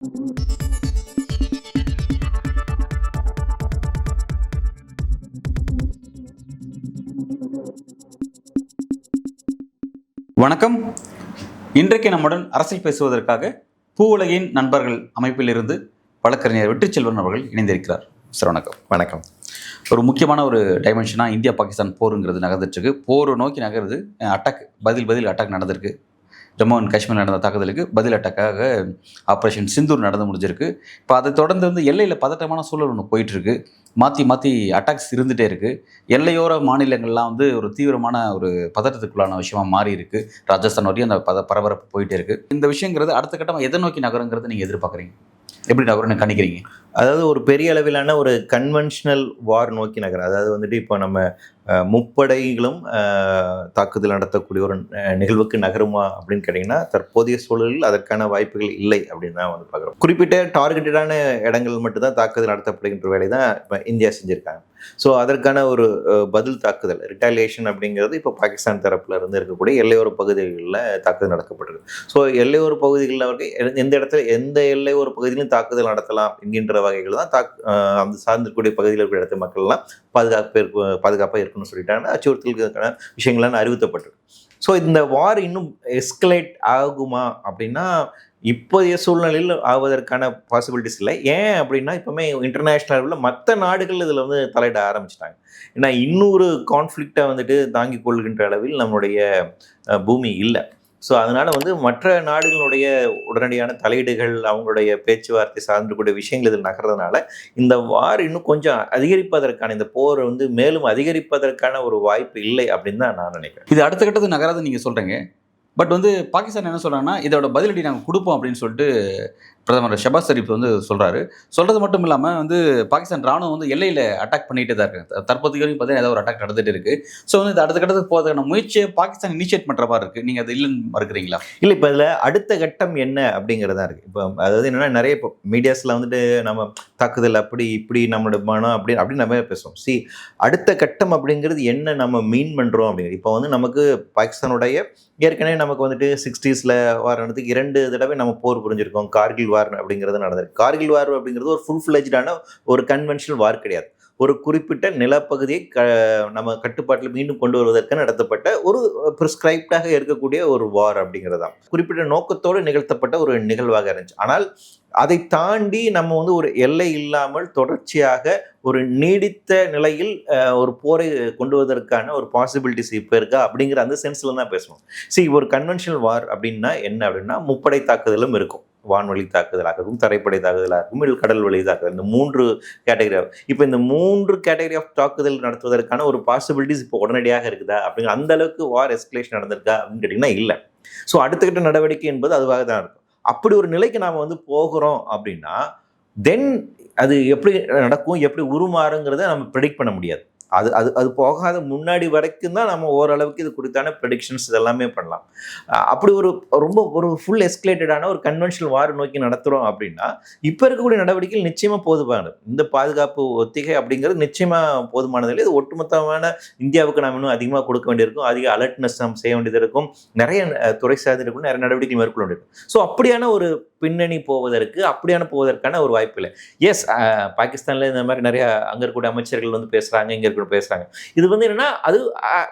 வணக்கம். இன்றைக்கு நம்முடன் அரசியல் பேசுவதற்காக பூவுலகின் நண்பர்கள் அமைப்பிலிருந்து வழக்கறிஞர் வெற்றிச்செல்வன் அவர்கள் இணைந்திருக்கிறார். சார் வணக்கம். வணக்கம். ஒரு முக்கியமான ஒரு டைமென்ஷனாக இந்தியா பாகிஸ்தான் போருங்கிறது நகர்ந்துட்டுருக்கு. போரை நோக்கி நகருது. அட்டாக் பதில் அட்டாக் நடந்திருக்கு. ஜம்மு அண்ட் காஷ்மீர் நடந்த தாக்குதலுக்கு பதில் அட்டாக்காக ஆப்ரேஷன் சிந்தூர் நடந்து முடிஞ்சிருக்கு. இப்போ அதை தொடர்ந்து எல்லையில் பதட்டமான சூழல் ஒன்று போயிட்டுருக்கு. மாற்றி அட்டாக்ஸ் இருந்துகிட்டே இருக்குது. எல்லையோர மாநிலங்கள்லாம் ஒரு தீவிரமான ஒரு பதட்டத்துக்குள்ளான விஷயமா மாறி இருக்குது. ராஜஸ்தான் வரையும் அந்த பரபரப்பு போயிட்டே இருக்குது. இந்த விஷயங்கிறது அடுத்த கட்டமாக எதை நோக்கி நகருங்கிறது நீங்கள் எதிர்பார்க்குறீங்க? எப்படி நகருன்னு கணிக்கிறீங்க? அதாவது ஒரு பெரிய அளவிலான ஒரு கன்வென்ஷனல் வார் நோக்கி நகரம். அதாவது இப்போ நம்ம முப்படைகளும் தாக்குதல் நடத்தக்கூடிய ஒரு நிகழ்வுக்கு நகருமா அப்படின்னு கேட்டிங்கன்னா, தற்போதைய சூழலில் அதற்கான வாய்ப்புகள் இல்லை அப்படின்னு தான் பார்க்குறோம். குறிப்பிட்ட டார்கெட்டடான இடங்கள் மட்டும்தான் தாக்குதல் நடத்தப்படுகின்ற வேலை தான் இப்போ இந்தியா செஞ்சுருக்காங்க. ஸோ அதற்கான ஒரு பதில் தாக்குதல் ரிட்டாலியேஷன் அப்படிங்கிறது இப்போ பாகிஸ்தான் தரப்பில் இருந்து இருக்கக்கூடிய எல்லையோர பகுதிகளில் தாக்குதல் நடத்தப்பட்டிருக்கு. ஸோ எல்லையோர பகுதிகளில் எந்த எல்லையோர பகுதியிலும் தாக்குதல் நடத்தலாம் என்கின்ற வகைகள் தான் அந்த சார்ந்திருக்கக்கூடிய பகுதியில் இருக்கிற இடத்து மக்கள்லாம் பாதுகாப்பாக இருக்கணும்னு சொல்லிட்டாங்கன்னா அச்சுறுத்தலுக்கான விஷயங்கள்லாம் அறிவுறுத்தப்பட்டிருக்கு. ஸோ இந்த வார் இன்னும் எஸ்கலேட் ஆகுமா அப்படின்னா இப்போதைய சூழ்நிலையில் ஆவதற்கான பாசிபிலிட்டிஸ் இல்லை. ஏன் அப்படின்னா இப்போவுமே இன்டர்நேஷ்னல் லெவலில் மற்ற நாடுகள் இதில் தலையிட ஆரம்பிச்சிட்டாங்க. ஏன்னா இன்னொரு கான்ஃப்ளிக்டை தாங்கிக் கொள்கின்ற அளவில் நம்மளுடைய பூமி இல்லை. ஸோ அதனால் மற்ற நாடுகளுடைய உடனடியான தலையீடுகள், அவங்களுடைய பேச்சுவார்த்தை சார்ந்தக்கூடிய விஷயங்கள் இதில் நகர்றதுனால இந்த வார் இன்னும் கொஞ்சம் அதிகரிப்பதற்கான, இந்த போர் மேலும் அதிகரிப்பதற்கான ஒரு வாய்ப்பு இல்லை அப்படின்னு தான் நான் நினைக்கிறேன். இது அடுத்த கட்டத்துக்கு நகராது நீங்கள் சொல்கிறீங்க. பட் பாகிஸ்தான் என்ன சொல்கிறாங்கன்னா, இதோட பதிலடி நாங்கள் கொடுப்போம் அப்படின்னு சொல்லிட்டு பிரதமர் ஷபாஸ் ஷெரீப் சொல்கிறாரு. சொல்கிறது மட்டும் இல்லாமல் பாகிஸ்தான் ராணுவம் எல்லையில் அட்டாக் பண்ணிகிட்டே தான் இருக்காங்க. தற்போதைக்கு வரைக்கும் பார்த்தீங்கன்னா ஏதாவது ஒரு அட்டாக் நடந்துகிட்டு இருக்குது. ஸோ இது அடுத்த கட்டத்துக்கு போகிறதுக்கான முயற்சியை பாகிஸ்தான் இனிஷியேட் பண்ணுற மாதிரி இருக்குது. நீங்கள் அது இல்லைன்னு மறுக்கிறீங்களா? இல்லை, இப்போ இதில் அடுத்த கட்டம் என்ன அப்படிங்கிறதா இருக்குது. இப்போ அதாவது என்னென்னா, நிறைய இப்போ மீடியாஸில் நம்ம தாக்குதல் அப்படி இப்படி நம்மளோட மனம் அப்படின்னு நம்ம பேசுவோம். அடுத்த கட்டம் அப்படிங்கிறது என்ன நம்ம மீன் பண்ணுறோம் அப்படிங்கிறது. இப்போ நமக்கு பாகிஸ்தானுடைய ஏற்கனவே நமக்கு 60s வார் நடந்துக்கு 2 தடவை நம்ம போர் புரிஞ்சிருக்கோம். கார்கில் வார் அப்படிங்கிறது நடந்திருக்கு. கார்கில் வார் அப்படிங்கிறது ஒரு ஃபுல் ஃப்ளெஜ்டான ஒரு கன்வென்ஷனல் வார் கிடையாது. ஒரு குறிப்பிட்ட நிலப்பகுதியை நம்ம கட்டுப்பாட்டில் மீண்டும் கொண்டு வருவதற்கு நடத்தப்பட்ட ஒரு ப்ரிஸ்கிரைப்டாக இருக்கக்கூடிய ஒரு வார் அப்படிங்கிறது தான் குறிப்பிட்ட நோக்கத்தோடு நிகழ்த்தப்பட்ட ஒரு நிகழ்வாக இருந்துச்சு. ஆனால் அதை தாண்டி நம்ம ஒரு எல்லை இல்லாமல் தொடர்ச்சியாக ஒரு நீடித்த நிலையில் ஒரு போரை கொண்டு வருவதற்கான ஒரு பாசிபிலிட்டிஸ் இப்போ இருக்கா அப்படிங்கிற அந்த சென்ஸ்ல தான் பேசணும். ஒரு கன்வென்ஷனல் வார் அப்படின்னா என்ன அப்படின்னா, முப்படை தாக்குதலும் இருக்கும். வான்வழி தாக்குதலாகவும், தரைப்படை தாக்குதலாகவும், இல்லை கடல் வழி தாக்குதல், இந்த 3 கேட்டகரி. இப்போ இந்த 3 கேட்டகரி ஆஃப் தாக்குதல் நடத்துவதற்கான ஒரு பாசிபிலிட்டிஸ் இப்போ உடனடியாக இருக்குதா அப்படிங்கிற அந்த அளவுக்கு வார் எஸ்கலேஷன் நடந்திருக்கா அப்படின்னு கேட்டிங்கன்னா இல்லை. ஸோ அடுத்த கட்ட நடவடிக்கை என்பது அதுவாக தான் இருக்கும். அப்படி ஒரு நிலைக்கு நாம் போகிறோம் அப்படின்னா தென் அது எப்படி நடக்கும், எப்படி உருமாறுங்கிறத நம்ம ப்ரெடிக்ட் பண்ண முடியாது. அது போகாத முன்னாடி வரைக்கும் தான் நம்ம ஓரளவுக்கு இது குறித்தான ப்ரெடிக்ஷன்ஸ் இதெல்லாமே பண்ணலாம். அப்படி ரொம்ப ஒரு ஃபுல் எஸ்கலேட்டடான ஒரு கன்வென்ஷனல் வார் நோக்கி நடத்துகிறோம் அப்படின்னா இப்போ இருக்கக்கூடிய நடவடிக்கைகள் நிச்சயமாக போதுமானது. இந்த பாதுகாப்பு ஒத்திகை அப்படிங்கிறது நிச்சயமாக போதுமானதில்லை. இது ஒட்டுமொத்தமான இந்தியாவுக்கு நாம் இன்னும் அதிகமாக கொடுக்க வேண்டியிருக்கும். அதிக அலர்ட்னஸ் நாம் செய்ய வேண்டியது இருக்கும். நிறைய துறை சார்ந்திருக்கும், நிறைய நடவடிக்கை மேற்கொள்ள வேண்டியிருக்கும். ஸோ அப்படியான ஒரு பின்னணி போவதற்கான ஒரு வாய்ப்பு இல்லை. எஸ், பாகிஸ்தானில் இந்த மாதிரி நிறைய அங்கே இருக்கக்கூடிய அமைச்சர்கள் பேசுகிறாங்க, இங்கே பேசுறாங்க. இது என்னன்னா, அது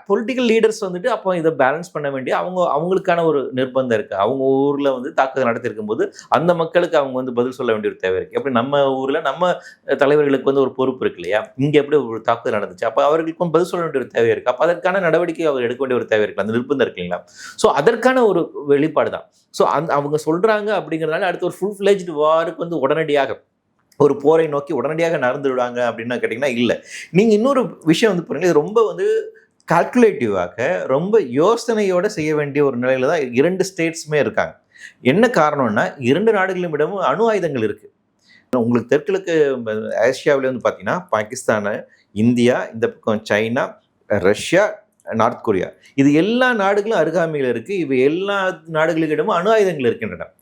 பொலிட்டிக்கல் லீடர்ஸ் அப்போ இதை பேலன்ஸ் பண்ண வேண்டிய அவங்களுக்கான ஒரு நிர்பந்தம் இருக்கு. அவங்க ஊர்ல தாக்குதல் நடத்திருக்கும் போது அந்த மக்களுக்கு அவங்க பதில் சொல்ல வேண்டிய ஒரு தேவை இருக்கு. எப்படி நம்ம ஊர்ல நம்ம தலைவர்களுக்கு ஒரு பொறுப்பு இருக்கு இல்லையா, இங்க எப்படி ஒரு தாக்குதல் நடந்துச்சு, அப்ப அவர்களுக்கும் பதில் சொல்ல வேண்டிய ஒரு தேவை இருக்கு. அப்ப அதற்கான நடவடிக்கை அவர் எடுக்க வேண்டிய ஒரு தேவை இருக்கு, அந்த நிர்பந்தம் இருக்கு இல்லைங்களா. ஸோ அதற்கான ஒரு வெளிப்பாடு தான். ஸோ அவங்க சொல்றாங்க அப்படிங்கிறதுனால அடுத்து ஒரு ஃபுல் ஃப்ளெஜ்டு வாருக்கு உடனடியாக ஒரு போரை நோக்கி உடனடியாக நடந்து விடுவாங்க அப்படின்னா கேட்டிங்கன்னா இல்லை. நீங்கள் இன்னொரு விஷயம் பாருங்கள், இது ரொம்ப கால்குலேட்டிவாக ரொம்ப யோசனையோடு செய்ய வேண்டிய ஒரு நிலையில தான் 2 ஸ்டேட்ஸுமே இருக்காங்க. என்ன காரணம்னா, 2 நாடுகளிடமும் அணு ஆயுதங்கள் இருக்குது. உங்களுக்கு தெற்கிழக்கு ஆசியாவில் பார்த்தீங்கன்னா பாகிஸ்தான், இந்தியா, இந்த பக்கம் சைனா, ரஷ்யா, நார்த் கொரியா, இது எல்லா நாடுகளும் அருகாமையில் இருக்குது. இவை எல்லா நாடுகளிடமும் அணு ஆயுதங்கள் இருக்கின்றன.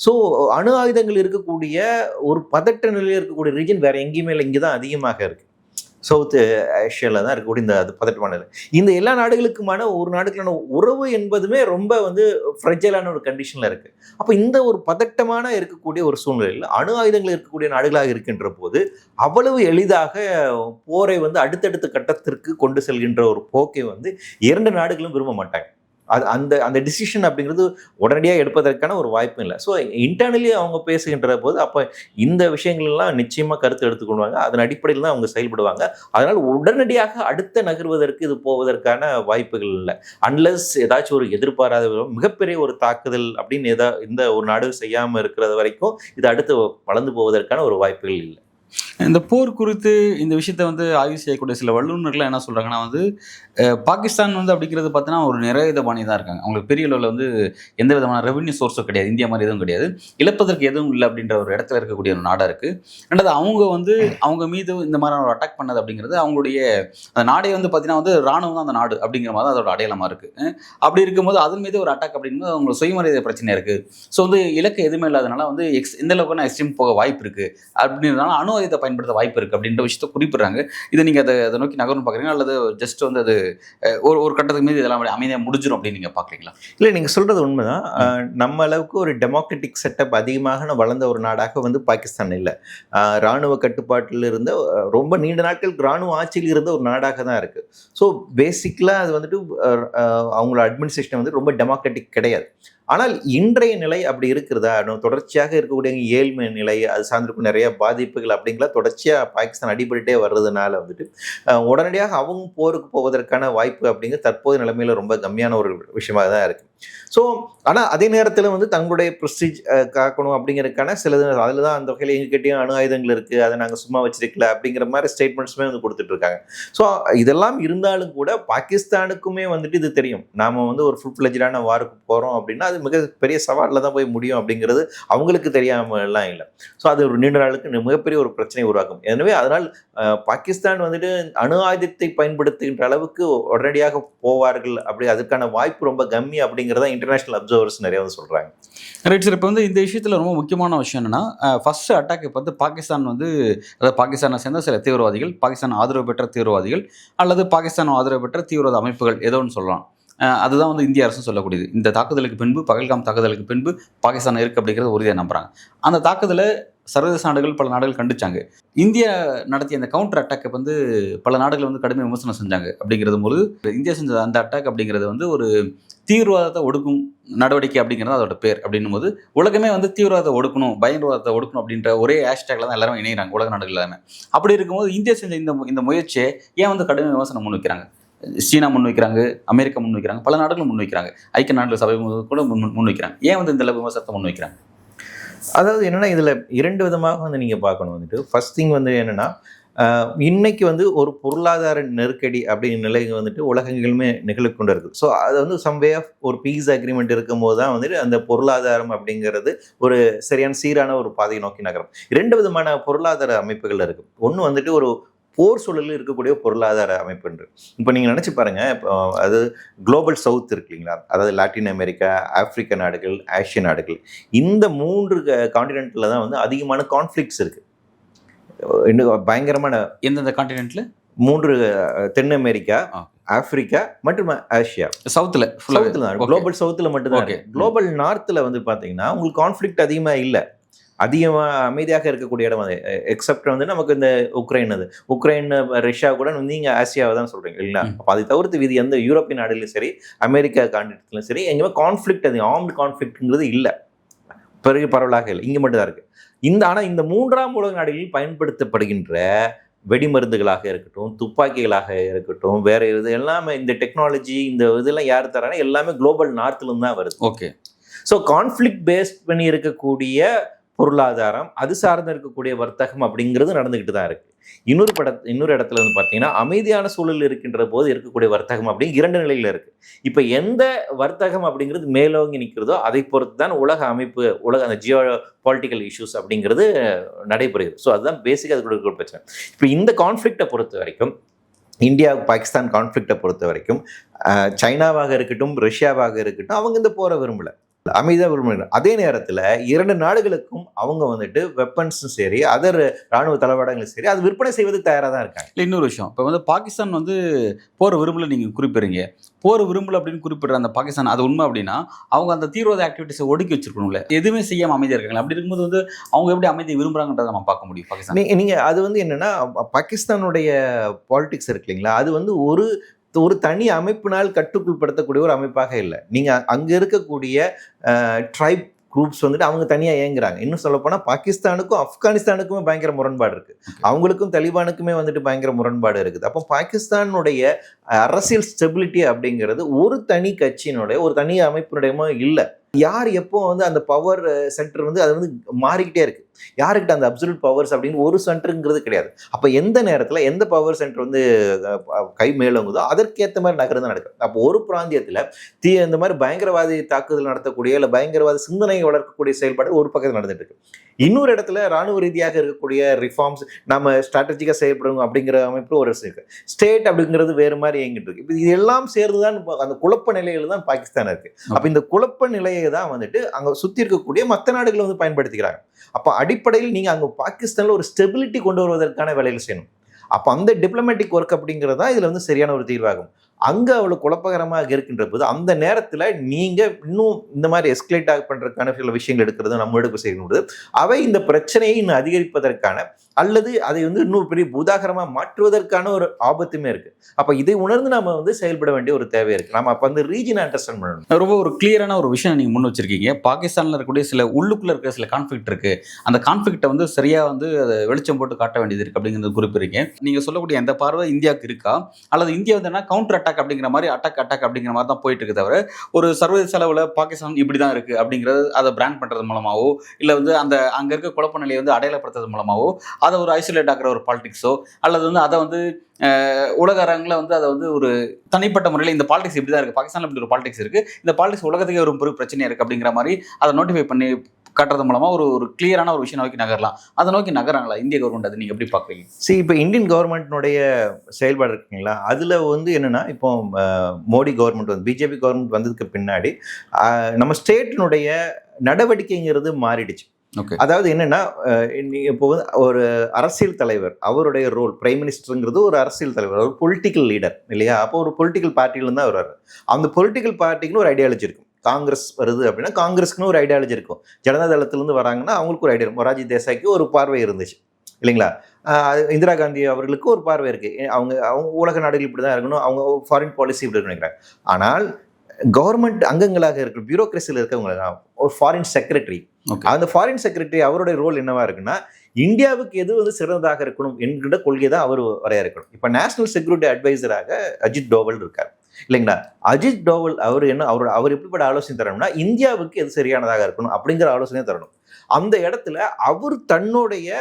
ஸோ அணு ஆயுதங்கள் இருக்கக்கூடிய ஒரு பதட்ட நிலையில் இருக்கக்கூடிய ரீஜன் வேறு எங்கேயுமே இல்லை, இங்கே தான் அதிகமாக இருக்குது. சவுத் ஏஷியாவில் தான் இருக்கக்கூடிய இந்த அது பதட்டமான நிலை. இந்த எல்லா நாடுகளுக்குமான ஒரு நாடுகளான உறவு என்பதுமே ரொம்ப வந்து ஃப்ரெஜைலான ஒரு கண்டிஷனில் இருக்குது. அப்போ இந்த ஒரு பதட்டமான இருக்கக்கூடிய ஒரு சூழ்நிலையில் அணு ஆயுதங்கள் இருக்கக்கூடிய நாடுகளாக இருக்கின்ற போது அவ்வளவு எளிதாக போரை வந்து அடுத்தடுத்த கட்டத்திற்கு கொண்டு செல்கின்ற ஒரு போக்கை வந்து இரண்டு நாடுகளும் விரும்ப மாட்டாங்க. அது அந்த அந்த டிசிஷன் அப்படிங்கிறது உடனடியாக எடுப்பதற்கான ஒரு வாய்ப்பும் இல்லை. ஸோ இன்டர்னலி அவங்க பேசுகின்ற போது அப்போ இந்த விஷயங்கள்லாம் நிச்சயமாக கருத்து எடுத்துக்கொள்வாங்க. அதன் அடிப்படையில் தான் அவங்க செயல்படுவாங்க. அதனால் உடனடியாக அடுத்த நகர்வதற்கு இது போவதற்கான வாய்ப்புகள் இல்லை. அன்லஸ் ஏதாச்சும் ஒரு எதிர்பாராத மிகப்பெரிய ஒரு தாக்குதல் அப்படின்னு இந்த ஒரு நாடு செய்யாமல் இருக்கிறது வரைக்கும் இது அடுத்து வளர்ந்து போவதற்கான ஒரு வாய்ப்புகள் இல்லை. இந்த போர் குறித்து இந்த விஷயத்த வந்து ஆய்வு செய்யக்கூடிய சில வல்லுநர்கள் என்ன சொல்கிறாங்கன்னா வந்து பாகிஸ்தான் வந்து அப்படிங்கிறது பார்த்தீங்கன்னா ஒரு நிறைய பாணி தான் இருக்காங்க. அவங்களுக்கு பெரிய அளவில் வந்து எந்த விதமான ரெவன்யூ சோர்ஸும் கிடையாது, இந்தியா மாதிரி எதுவும் கிடையாது, இழப்பதற்கு எதுவும் இல்லை அப்படின்ற ஒரு இடத்துல இருக்கக்கூடிய ஒரு நாடாக இருக்குது. ரெண்டாவது அவங்க வந்து அவங்க மீது இந்த மாதிரியான ஒரு அட்டாக் பண்ணது அப்படிங்கிறது அவங்களுடைய அந்த நாடே வந்து பார்த்தீங்கன்னா வந்து ராணுவம் தான் அந்த நாடு அப்படிங்கிற மாதிரி தான் அதோட அடையாளமாக இருக்குது. அப்படி இருக்கும்போது அதன் மீது ஒரு அட்டாக் அப்படிங்கும்போது அவங்களுக்கு சுயமரியாதை பிரச்சனை இருக்குது. ஸோ வந்து இலக்கு எதுவுமே இல்லாதனால வந்து எந்த அளவுக்கு எக்ஸ்ட்ரீம் போக வாய்ப்பு இருக்குது அப்படின்றதுனால அணு ஆயுதத்தை பயன்படுத்த வாய்ப்பு இருக்குது அப்படின்ற விஷயத்தை குறிப்பிட்றாங்க. இதை நீங்கள் அதை நோக்கி நகர்னு பார்க்குறீங்க அல்லது ஜஸ்ட் வந்து அது ஒரு கட்டத்துக்கு மீது இதெல்லாம் அமைதியாக முடிஞ்சிடும் அப்படின்னு நீங்கள் பார்க்குறீங்களா? இல்லை, நீங்கள் சொல்கிறது உண்மைதான். நம்ம அளவுக்கு ஒரு டெமோக்ராட்டிக் செட்டப் அதிகமாக வளர்ந்த ஒரு நாடாக வந்து பாகிஸ்தான் இல்லை. இராணுவ கட்டுப்பாட்டில் இருந்த ரொம்ப நீண்ட நாட்கள் இராணுவ ஆட்சியில் இருந்த ஒரு நாடாக தான் இருக்குது. ஸோ பேசிக்கலாக அது வந்துட்டு அவங்களோட அட்மினிஸ்ட்ரேஷன் வந்து ரொம்ப டெமோக்ராட்டிக் கிடையாது. ஆனால் இன்றைய நிலை அப்படி இருக்கிறதா? தொடர்ச்சியாக இருக்கக்கூடிய ஏழ்மை நிலை, அது சார்ந்திருக்கும் நிறைய பாதிப்புகள் அப்படிங்களா தொடர்ச்சியாக பாகிஸ்தான் அடிபட்டுட்டே வர்றதுனால வந்துட்டு உடனடியாக அவங்க போருக்கு போவதற்கான வாய்ப்பு அப்படிங்கிறது தற்போது நிலைமையில ரொம்ப கம்மியான ஒரு விஷயமாக தான் இருக்குது. ஸோ ஆனால் அதே நேரத்தில் வந்து தங்களுடைய ப்ரெஸ்டீஜ் காக்கணும் அப்படிங்கிறதுக்கான சிலது அதில் தான் அந்த வகையில் எங்ககிட்டயும் அணு ஆயுதங்கள் இருக்குது, அதை நாங்கள் சும்மா வச்சிருக்கல அப்படிங்கிற மாதிரி ஸ்டேட்மெண்ட்ஸுமே வந்து கொடுத்துட்ருக்காங்க. ஸோ இதெல்லாம் இருந்தாலும் கூட பாகிஸ்தானுக்குமே வந்துட்டு இது தெரியும், நாம் வந்து ஒரு ஃபுல் ஃப்ளெஜ்டான வாருக்கு போகிறோம் அப்படின்னா அது மிகப்பெரிய சவாலில் தான் போய் முடியும் அப்படிங்கிறது அவங்களுக்கு தெரியாமலாம் இல்லை. ஸோ அது ஒரு நீண்ட நாளுக்கு மிகப்பெரிய ஒரு பிரச்சனையை உருவாக்கும். எனவே அதனால் பாகிஸ்தான் வந்துட்டு அணு ஆயுதத்தை பயன்படுத்துகின்ற அளவுக்கு உடனடியாக போவார்கள் அப்படி அதுக்கான வாய்ப்பு ரொம்ப கம்மி அப்படிங்கிறத இன்டர்நேஷனல் அப்சர்வர்ஸ் நிறைய வந்து சொல்கிறாங்க. Right sir. இப்போ வந்து இந்த விஷயத்தில் ரொம்ப முக்கியமான விஷயம் என்னன்னா, ஃபர்ஸ்ட் அட்டாக் இப்போ வந்து பாகிஸ்தான் வந்து அதாவது பாகிஸ்தானை சேர்ந்த சில தீவிரவாதிகள், பாகிஸ்தான் ஆதரவு பெற்ற தீவிரவாதிகள் அல்லது பாகிஸ்தான் ஆதரவு பெற்ற தீவிரவாத அமைப்புகள் ஏதோ ஒன்று சொல்லலாம். அதுதான் வந்து இந்திய அரசு சொல்லக்கூடியது. இந்த தாக்குதலுக்கு பின்பு, பகல்காம் தாக்குதலுக்கு பின்பு பாகிஸ்தான் இருக்குது அப்படிங்கிறது உறுதியாக நம்புறாங்க. அந்த தாக்குதலை சர்வதேச நாடுகள் பல நாடுகள் கண்டிச்சாங்க. இந்தியா நடத்திய அந்த கவுண்டர் அட்டாக்கை வந்து பல நாடுகள் வந்து கடுமையாக விமர்சனம் செஞ்சாங்க. அப்படிங்கிறது போது இந்தியா செஞ்ச அந்த அட்டாக் அப்படிங்கிறது வந்து ஒரு தீவிரவாதத்தை ஒடுக்கும் நடவடிக்கை அப்படிங்கிறது அதோட பேர். அப்படின்னும் போது உலகமே வந்து தீவிரவாதத்தை ஒடுக்கணும், பயங்கரவாதத்தை ஒடுக்கணும் அப்படின்ற ஒரே ஹேஷ்டேக்ல தான் எல்லாரும் இணைகிறாங்க, உலக நாடுகள் எல்லாமே. அப்படி இருக்கும்போது இந்தியா செஞ்ச இந்த முயற்சியை ஏன் வந்து கடுமை விமர்சனம் முன்வைக்கிறாங்க? சீனா முன்வைக்கிறாங்க, அமெரிக்கா முன்வைக்கிறாங்க, பல நாடுகளும் முன்வைக்கிறாங்க, ஐக்கிய நாடுகள் சபை கூட முன்வைக்கிறாங்க. ஏன் வந்து இந்த அளவு விமர்சனத்தை முன்வைக்கிறாங்க? அதாவது என்னன்னா, இதில் இரண்டு விதமாக வந்து நீங்கள் பார்க்கணும். வந்துட்டு ஃபர்ஸ்ட் திங் வந்து என்னென்னா, இன்னைக்கு வந்து ஒரு பொருளாதார நெருக்கடி அப்படிங்கிற நிலை வந்துட்டு உலகங்களுமே நிகழ்கொண்டு இருக்குது. ஸோ அது வந்து சம் வே ஆஃப் ஒரு பீஸ் அக்ரிமெண்ட் இருக்கும் போது தான் வந்துட்டு அந்த பொருளாதாரம் அப்படிங்கிறது ஒரு சரியான சீரான ஒரு பாதையை நோக்கி நகரும். இரண்டு விதமான பொருளாதார அமைப்புகள் இருக்குது. ஒன்று வந்துட்டு ஒரு போர் சூழலில் இருக்கக்கூடிய பொருளாதார அமைப்புன்று. இப்போ நீங்கள் நினச்சி பாருங்கள், இப்போ அது குளோபல் சவுத் இருக்கு இல்லைங்களா, அதாவது லாட்டின் அமெரிக்கா, ஆப்பிரிக்க நாடுகள், ஆசிய நாடுகள், இந்த 3 காண்டினென்ட்டில் தான் வந்து அதிகமான கான்ஃப்ளிக்ட்ஸ் இருக்குது. இன்னும் பயங்கரமான எந்தெந்த காண்டினென்ட்ல? 3 தென் அமெரிக்கா, ஆப்பிரிக்கா மற்றும் ஆசியா. சவுத்தில் தான், குளோபல் சவுத்தில் மட்டும்தான். குளோபல் நார்த்தில் வந்து பார்த்தீங்கன்னா உங்களுக்கு கான்ஃப்ளிக்ட் அதிகமாக இல்லை, அதிகமாக அமைதியாக இருக்கக்கூடிய இடம் அது. எக்ஸப்ட் வந்து நமக்கு இந்த உக்ரைன் ரஷ்யா கூட நீங்கள் ஆசியாவை தான் சொல்கிறீங்க இல்லைங்களா. அப்போ அதை தவிர்த்து இது எந்த யூரோப்பிய நாடுலையும் சரி, அமெரிக்கா காண்டினென்ட்லையும் சரி, எங்கேயுமே கான்ஃப்ளிக்ட் அதிகம், ஆர்ம்டு கான்ஃப்ளிக்ட்ங்கிறது இல்லை, பெரிய பரவலாக இல்லை, இங்கே மட்டும் தான் இருக்குது. ஆனால் இந்த 3ஆம் உலக நாடுகளில் பயன்படுத்தப்படுகின்ற வெடிமருந்துகளாக இருக்கட்டும், துப்பாக்கிகளாக இருக்கட்டும், வேற இது எல்லாமே இந்த டெக்னாலஜி இந்த இதெல்லாம் யார் தராங்கன்னா எல்லாமே குளோபல் நார்த்லேருந்து தான் வருது. ஓகே. ஸோ கான்ஃப்ளிக்ட் பேஸ்ட் பண்ணி இருக்கக்கூடிய பொருளாதாரம், அது சார்ந்து இருக்கக்கூடிய வர்த்தகம் அப்படிங்கிறது நடந்துக்கிட்டு தான் இருக்குது. இன்னொரு இடத்துல வந்து பார்த்தீங்கன்னா அமைதியான சூழல் இருக்கின்ற போது இருக்கக்கூடிய வர்த்தகம் அப்படிங்கிற 2 நிலையில் இருக்குது. இப்போ எந்த வர்த்தகம் அப்படிங்கிறது மேலோங்கி நிற்கிறதோ அதை பொறுத்து தான் உலக அமைப்பு, அந்த ஜியோ பொலிட்டிக்கல் இஷ்யூஸ் அப்படிங்கிறது நடைபெறுகிறது. ஸோ அதுதான் பேசிக்காக அது கொடுக்க பிரச்சனை. இப்போ இந்த கான்ஃப்ளிக்டை பொறுத்த வரைக்கும், இந்தியா பாகிஸ்தான் கான்ஃப்ளிக்டை பொறுத்த வரைக்கும், சைனாவாக இருக்கட்டும், ரஷ்யாவாக இருக்கட்டும், அவங்க இந்த போரை விரும்பலை. அமைதியாக விரும்புகிறாங்க. அதே நேரத்தில் 2 நாடுகளுக்கும் அவங்க வந்துட்டு வெப்பன்ஸும் சரி, அதர் ராணுவ தளவாடங்களும் சரி, அது விற்பனை செய்வதற்கு தயாராக தான் இருக்காங்க. இல்லை, இன்னொரு விஷயம், இப்போ வந்து பாகிஸ்தான் வந்து போற விரும்பல நீங்கள் குறிப்பிடுறீங்க. போர் விரும்பல அப்படின்னு குறிப்பிடுற அந்த பாகிஸ்தான், அது உண்மை அப்படின்னா அவங்க அந்த தீவிரவாத ஆக்டிவிட்டிஸை ஒடுக்கி வச்சிருக்கணும்ல, எதுவுமே செய்யாமல் அமைதியாக இருக்காங்க. அப்படி இருக்கும்போது வந்து அவங்க எப்படி அமைதியை விரும்புறாங்கன்றதை நம்ம பார்க்க முடியும் பாகிஸ்தான். நீங்க அது வந்து என்னன்னா, பாகிஸ்தானுடைய பாலிடிக்ஸ் இருக்கு இல்லைங்களா, அது வந்து ஒரு ஒரு தனி அமைப்பினால் கட்டுக்குள்படுத்தக்கூடிய ஒரு அமைப்பாக இல்லை. நீங்க அங்க இருக்கக்கூடிய ட்ரைப் குரூப்ஸ் வந்துட்டு அவங்க தனியா இயங்குறாங்க. இன்னும் சொல்ல போனா பாகிஸ்தானுக்கும் ஆப்கானிஸ்தானுக்குமே பயங்கர முரண்பாடு இருக்கு. அவங்களுக்கும் தலிபானுக்குமே வந்துட்டு பயங்கர முரண்பாடு இருக்குது. அப்போ பாகிஸ்தானுடைய அரசியல் ஸ்டெபிலிட்டி அப்படிங்கிறது ஒரு தனி கட்சியினுடைய ஒரு தனி அமைப்பினுடையமோ இல்லை. யார் எப்போ வந்து அந்த பவர் சென்டர் வந்து அது வந்து மாறிக்கிட்டே இருக்கு. யாருக்கிட்ட அந்த அப்சல்யூட் பவர்ஸ் அப்படின்னு ஒரு சென்டருங்கிறது கிடையாது. அப்போ எந்த நேரத்தில் எந்த பவர் சென்டர் வந்து கை மேலோங்குதோ அதற்கேற்ற மாதிரி நகர்ந்து நடக்குது. அப்போ ஒரு பிராந்தியத்தில் இந்த மாதிரி பயங்கரவாதி தாக்குதல் நடத்தக்கூடிய இல்லை பயங்கரவாத சிந்தனையை வளர்க்கக்கூடிய செயல்பாடு ஒரு பக்கத்தில் நடந்துட்டு இருக்கு. இன்னொரு இடத்துல ராணுவ ரீதியாக இருக்கக்கூடிய ரிஃபார்ம்ஸ் நம்ம ஸ்ட்ராட்டஜிக்காக செயல்படுவோம் அப்படிங்கிற அமைப்பு ஒரு இருக்கு. ஸ்டேட் அப்படிங்கிறது வேறு மாதிரி இயங்கிட்டு இருக்கு. இப்போ இது எல்லாம் சேர்ந்துதான் அந்த குழப்ப நிலையில தான் பாகிஸ்தான் இருக்கு. அப்போ இந்த குழப்ப நிலையை தான் வந்துட்டு அங்கே சுற்றி இருக்கக்கூடிய மற்ற நாடுகள் வந்து பயன்படுத்திக்கிறாங்க. அப்போ அடிப்படையில் நீங்கள் அங்கே பாகிஸ்தானில் ஒரு ஸ்டெபிலிட்டி கொண்டு வருவதற்கான வேலைகள் செய்யணும். அப்போ அந்த டிப்ளமேட்டிக் ஒர்க் அப்படிங்கிறது தான் இதில் வந்து சரியான ஒரு தீர்வாகும். அங்கே அவ்வளோ குழப்பகரமாக இருக்கின்ற போது அந்த நேரத்தில் நீங்கள் இன்னும் இந்த மாதிரி எஸ்கலேட் பண்ணுறதுக்கான சில விஷயங்கள் எடுக்கிறது நம்ம எடுப்பு செய்யும்போது அவை இந்த பிரச்சனையை இன்னும் அதிகரிப்பதற்கான அல்லது அதை வந்து இன்னும் பெரிய பூதாகரமாக மாற்றுவதற்கான ஒரு ஆபத்துமே இருக்கு. அப்போ இதை உணர்ந்து நம்ம வந்து செயல்பட வேண்டிய ஒரு தேவை இருக்கு. நம்ம அப்போ அந்த ரீஜனை அண்டர்ஸ்டாண்ட் பண்ணணும். ரொம்ப ஒரு கிளியரான ஒரு விஷயம் நீங்கள் முன் வச்சிருக்கீங்க. பாகிஸ்தானில் இருக்கக்கூடிய சில உள்ளுக்குள்ள இருக்கிற சில கான்ஃப்ளிக்ட் இருக்கு. அந்த கான்ஃப்ளிக்ட்டை வந்து சரியா வந்து அதை வெளிச்சம் போட்டு காட்ட வேண்டியது இருக்கு அப்படிங்கிறது குறிப்பிடுறீங்க. நீங்க சொல்லக்கூடிய அந்த பார்வை இந்தியாவுக்கு இருக்கா, அல்லது இந்தியா வந்து கவுண்டர் அட்டாக் அப்படிங்கிற மாதிரி அட்டாக் அப்படிங்கிற மாதிரி தான் போயிட்டு இருக்கு தவிர ஒரு சர்வதேச அளவில் பாகிஸ்தான் இப்படி தான் இருக்கு அப்படிங்கிறது அதை பிராண்ட் பண்றது மூலமாவோ இல்லை வந்து அந்த அங்க இருக்க குழப்ப நிலையை வந்து அடையாளப்படுத்துறது மூலமாவோ அதை ஒரு ஐசோலேட் ஆகிற ஒரு பாலிடிக்ஸோ அல்லது வந்து அதை வந்து உலக அரங்கில் வந்து அதை வந்து ஒரு தனிப்பட்ட முறையில் இந்த பாலிடிக்ஸ் இப்படி தான் இருக்குது, பாகிஸ்தானில் இப்படி ஒரு பாலிடிக்ஸ் இருக்குது, இந்த பாலிடிக்ஸ் உலகத்துக்கே ஒரு பெரிய பிரச்சனையாக இருக்குது அப்படிங்கிற மாதிரி அதை நோட்டிஃபை பண்ணி காட்டுறது மூலமாக ஒரு கிளியரான ஒரு விஷயம் நோக்கி நகரலாம். அதை நோக்கி நகராங்களா இந்திய கவர்மெண்ட்? அதை நீங்கள் எப்படி பார்க்குறீங்க? சரி, இப்போ இந்தியன் கவர்மெண்ட்னுடைய செயல்பாடு இருக்குங்களா, அதில் வந்து என்னென்னா இப்போ மோடி கவர்மெண்ட் வந்து பிஜேபி கவர்மெண்ட் வந்ததுக்கு பின்னாடி நம்ம ஸ்டேட்டினுடைய நடவடிக்கைங்கிறது மாறிடுச்சு. அதாவது என்னன்னா, இப்போ வந்து ஒரு அரசியல் தலைவர் அவருடைய ரோல், பிரைம் மினிஸ்டருங்கிறது ஒரு அரசியல் தலைவர், ஒரு பொலிட்டிக்கல் லீடர் இல்லையா? அப்போ ஒரு பொலிட்டிக்கல் பார்ட்டியில தான் வருவார். அந்த பொலிட்டிக்கல் பார்ட்டிக்குன்னு ஒரு ஐடியாலஜி இருக்கும். காங்கிரஸ் வருது அப்படின்னா காங்கிரஸ்க்குன்னு ஒரு ஐடியாலஜி இருக்கும். ஜனதா தளத்திலிருந்து வராங்கன்னா அவங்களுக்கு ஒரு ஐடியா. மொரார்ஜி தேசாய்க்கு ஒரு பார்வை இருந்துச்சு இல்லைங்களா? இந்திரா காந்தி அவர்களுக்கு ஒரு பார்வை இருக்கு. அவங்க உலக நாடுகள் இப்படி தான் இருக்கணும், அவங்க ஃபாரின் பாலிசி இப்படி நினைக்கிறாங்க. ஆனால் கவர்மெண்ட் அங்கங்களாக இருக்கிற பியூரோக்ரஸியில் இருக்கவங்க ஒரு ஃபாரின் செக்ரட்டரி, அந்த ஃபாரின் செக்ரட்டரி அவருடைய ரோல் என்னவா இருக்குன்னா, இந்தியாவுக்கு எது வந்து சிறந்ததாக இருக்கணும் என்கிற கொள்கை தான் அவர் வரையறுக்கணும். இப்போ நேஷனல் செக்யூரிட்டி அட்வைசராக அஜித் டோவல் இருக்கார் இல்லைங்களா? அஜித் டோவல் அவர் என்ன அவர் எப்படிப்பட்ட ஆலோசனை தரணும்னா, இந்தியாவுக்கு எது சரியானதாக இருக்கணும் அப்படிங்கிற ஆலோசனையை தரணும். அந்த இடத்துல அவர் தன்னுடைய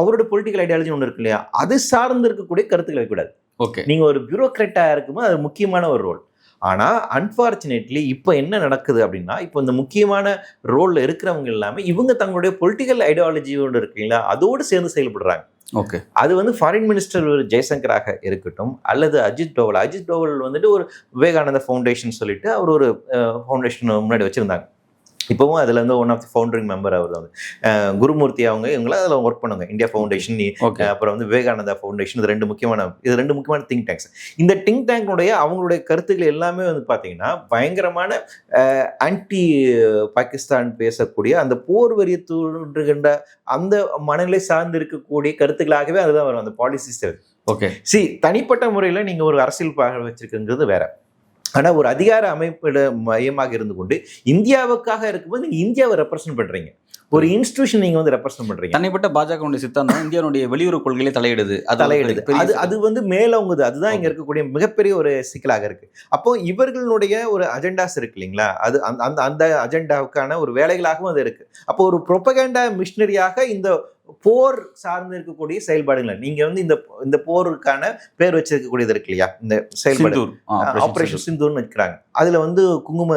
அவருடைய பொலிட்டிக்கல் ஐடியாலஜி ஒன்று இருக்கு இல்லையா, அது சார்ந்து இருக்கக்கூடிய கருத்துக்களை வைக்கூடாது. நீங்க ஒரு பியூரோக்ராட்டா இருக்கும்போது அது முக்கியமான ஒரு ரோல். ஆனால் அன்ஃபார்ச்சுனேட்லி இப்போ என்ன நடக்குது அப்படின்னா, இப்போ இந்த முக்கியமான ரோலில் இருக்கிறவங்க எல்லாமே இவங்க தங்களுடைய பொலிட்டிக்கல் ஐடியாலஜியோடு இருக்குங்களா அதோடு சேர்ந்து செயல்படுறாங்க. அது வந்து ஃபாரின் மினிஸ்டர் ஜெய்சங்கராக இருக்கட்டும் அல்லது அஜித் டோவல் வந்துட்டு ஒரு விவேகானந்தா ஃபவுண்டேஷன் சொல்லிட்டு அவர் ஒரு ஃபவுண்டேஷன் முன்னாடி வச்சுருந்தாங்க. இப்போவும் அதில் வந்து ஒன் ஆஃப் தி ஃபவுண்டரிங் மெம்பர் அவர் வந்து குருமூர்த்தி அவங்க இவங்களாம் அதில் ஒர்க் பண்ணுவாங்க. இந்தியா ஃபவுண்டேஷன், அப்புறம் வந்து விவேகானந்தா ஃபவுண்டேஷன், இது ரெண்டு முக்கியமான திங்க் டேங்க்ஸ். இந்த திங்க் டேங்க்னுடைய அவங்களுடைய கருத்துக்கள் எல்லாமே வந்து பார்த்தீங்கன்னா பயங்கரமான ஆன்டி பாகிஸ்தான் பேசக்கூடிய அந்த போர் வரியை தூண்டுகின்ற அந்த மனநிலை சார்ந்து இருக்கக்கூடிய கருத்துக்களாகவே அதுதான் வரும் அந்த பாலிசிஸ். தனிப்பட்ட முறையில் நீங்கள் ஒரு அரசியல் பார்வை வச்சிருக்குங்கிறது வேற. ஆனால் ஒரு அதிகார அமைப்பிட மையமாக இருந்து கொண்டு இந்தியாவுக்காக இருக்கும்போது நீங்கள் இந்தியாவை ரெப்ரசன்ட் பண்ணுறீங்க, ஒரு இன்ஸ்டிடியூஷன் நீங்கள் வந்து ரெப்ரசன்ட் பண்ணுறீங்க. தனிப்பட்ட பாஜக சித்தாந்தம் இந்தியாவுடைய வெளியுறவு கொள்கையிலே தலையிடுது. அது வந்து மேலோங்குது. அதுதான் இங்கே இருக்கக்கூடிய மிகப்பெரிய ஒரு சிக்கலாக இருக்கு. அப்போ இவர்களுடைய ஒரு அஜெண்டாஸ் இருக்கு இல்லைங்களா, அது அந்த அஜெண்டாவுக்கான ஒரு வேலைகளாகவும் அது இருக்கு. அப்போ ஒரு ப்ரொபகேண்டா மிஷினரியாக இந்த போர் சார்ந்து இருக்கக்கூடிய செயல்பாடுகள் நீங்க வந்து இந்த போருக்கான பேர் வச்சிருக்கக்கூடியது இருக்கு இல்லையா, இந்த செயல்பாடு ஆபரேஷன் சிந்தூர்னு வைக்கிறாங்க. அதுல வந்து குங்குமம்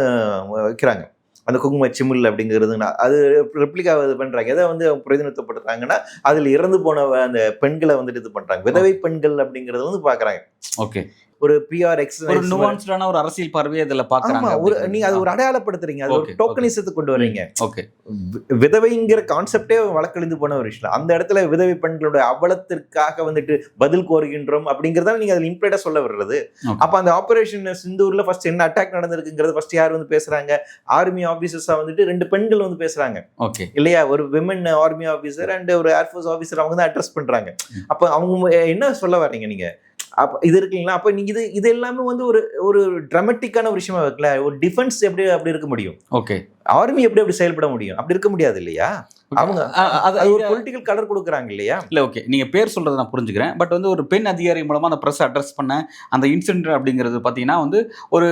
வைக்கிறாங்க, அந்த குங்கும சிமிழ் அப்படிங்கிறது அது ரெப்ளிகா இது பண்றாங்க. எதை வந்து பிரதிநிதித்துவப்படுத்துறாங்கன்னா அதில் இறந்து போன அந்த பெண்களை வந்துட்டு இது பண்றாங்க, விதவை பெண்கள் அப்படிங்கறத வந்து பாக்குறாங்க. ஒரு பிஆர் ஒரு எக்ஸசைஸ் நுவான்ஸ்டான ஒரு அரசியல் பார்வையை இதுல பாக்குறாங்க. நீங்க அது ஒரு அடையாளப்படுத்துறீங்க, அது ஒரு Okay, டோக்கனிசத்தை கொண்டு வர்றீங்க. ஓகே விதவைங்கிற கான்செப்டே வழக்கழிந்து போன ஒரு விஷயம். அந்த இடத்துல விதவை பெண்களுடைய அவலத்திற்காக வந்துட்டு பதில் கோருகின்றோம் அப்படிங்கறத நீங்க அதுல இம்ப்ளீடா சொல்ல வர்றது. அப்ப அந்த ஆபரேஷன் சிந்தூர்ல ஃபர்ஸ்ட் என்ன அட்டாக் நடந்திருக்குங்கிறது ஃபர்ஸ்ட் யார் வந்து பேசுறாங்க? ஆர்மி ஆபீசர்ஸா வந்துட்டு 2 பெண்கள் வந்து பேசுறாங்க ஓகே இல்லையா? ஒரு விமன் ஆர்மி ஆபீசர் அண்ட் ஒரு ஏர்ஃபோர்ஸ் ஆபீசர் அவங்க தான் அட்ரஸ் பண்றாங்க. அப்ப அவங்க என்ன சொல்ல வர்றீங்க நீங்க? அப்ப இது இருக்குங்களா? அப்ப நீங்க இது எல்லாமே வந்து ஒரு ஒரு டிராமட்டிக்கான ஒரு விஷயமா இருக்குல்ல. ஒரு டிஃபென்ஸ் அப்படி இருக்க முடியும்? ஓகே ஆர்மி அப்படி செயல்பட முடியும்? அப்படி இருக்க முடியாது இல்லையா? அவங்க அது ஒரு பொலிட்டிக்கல் கலர் கொடுக்குறாங்க இல்லையா? இல்ல ஓகே, நீங்க பேர் சொல்றதை நான் புரிஞ்சுக்கிறேன். பட் வந்து ஒரு பெண் அதிகாரி மூலமா அந்த பிரஸ் அட்ரஸ் பண்ண அந்த இன்சிடென்ட் அப்படிங்கிறது பாத்தீங்கன்னா வந்து ஒரு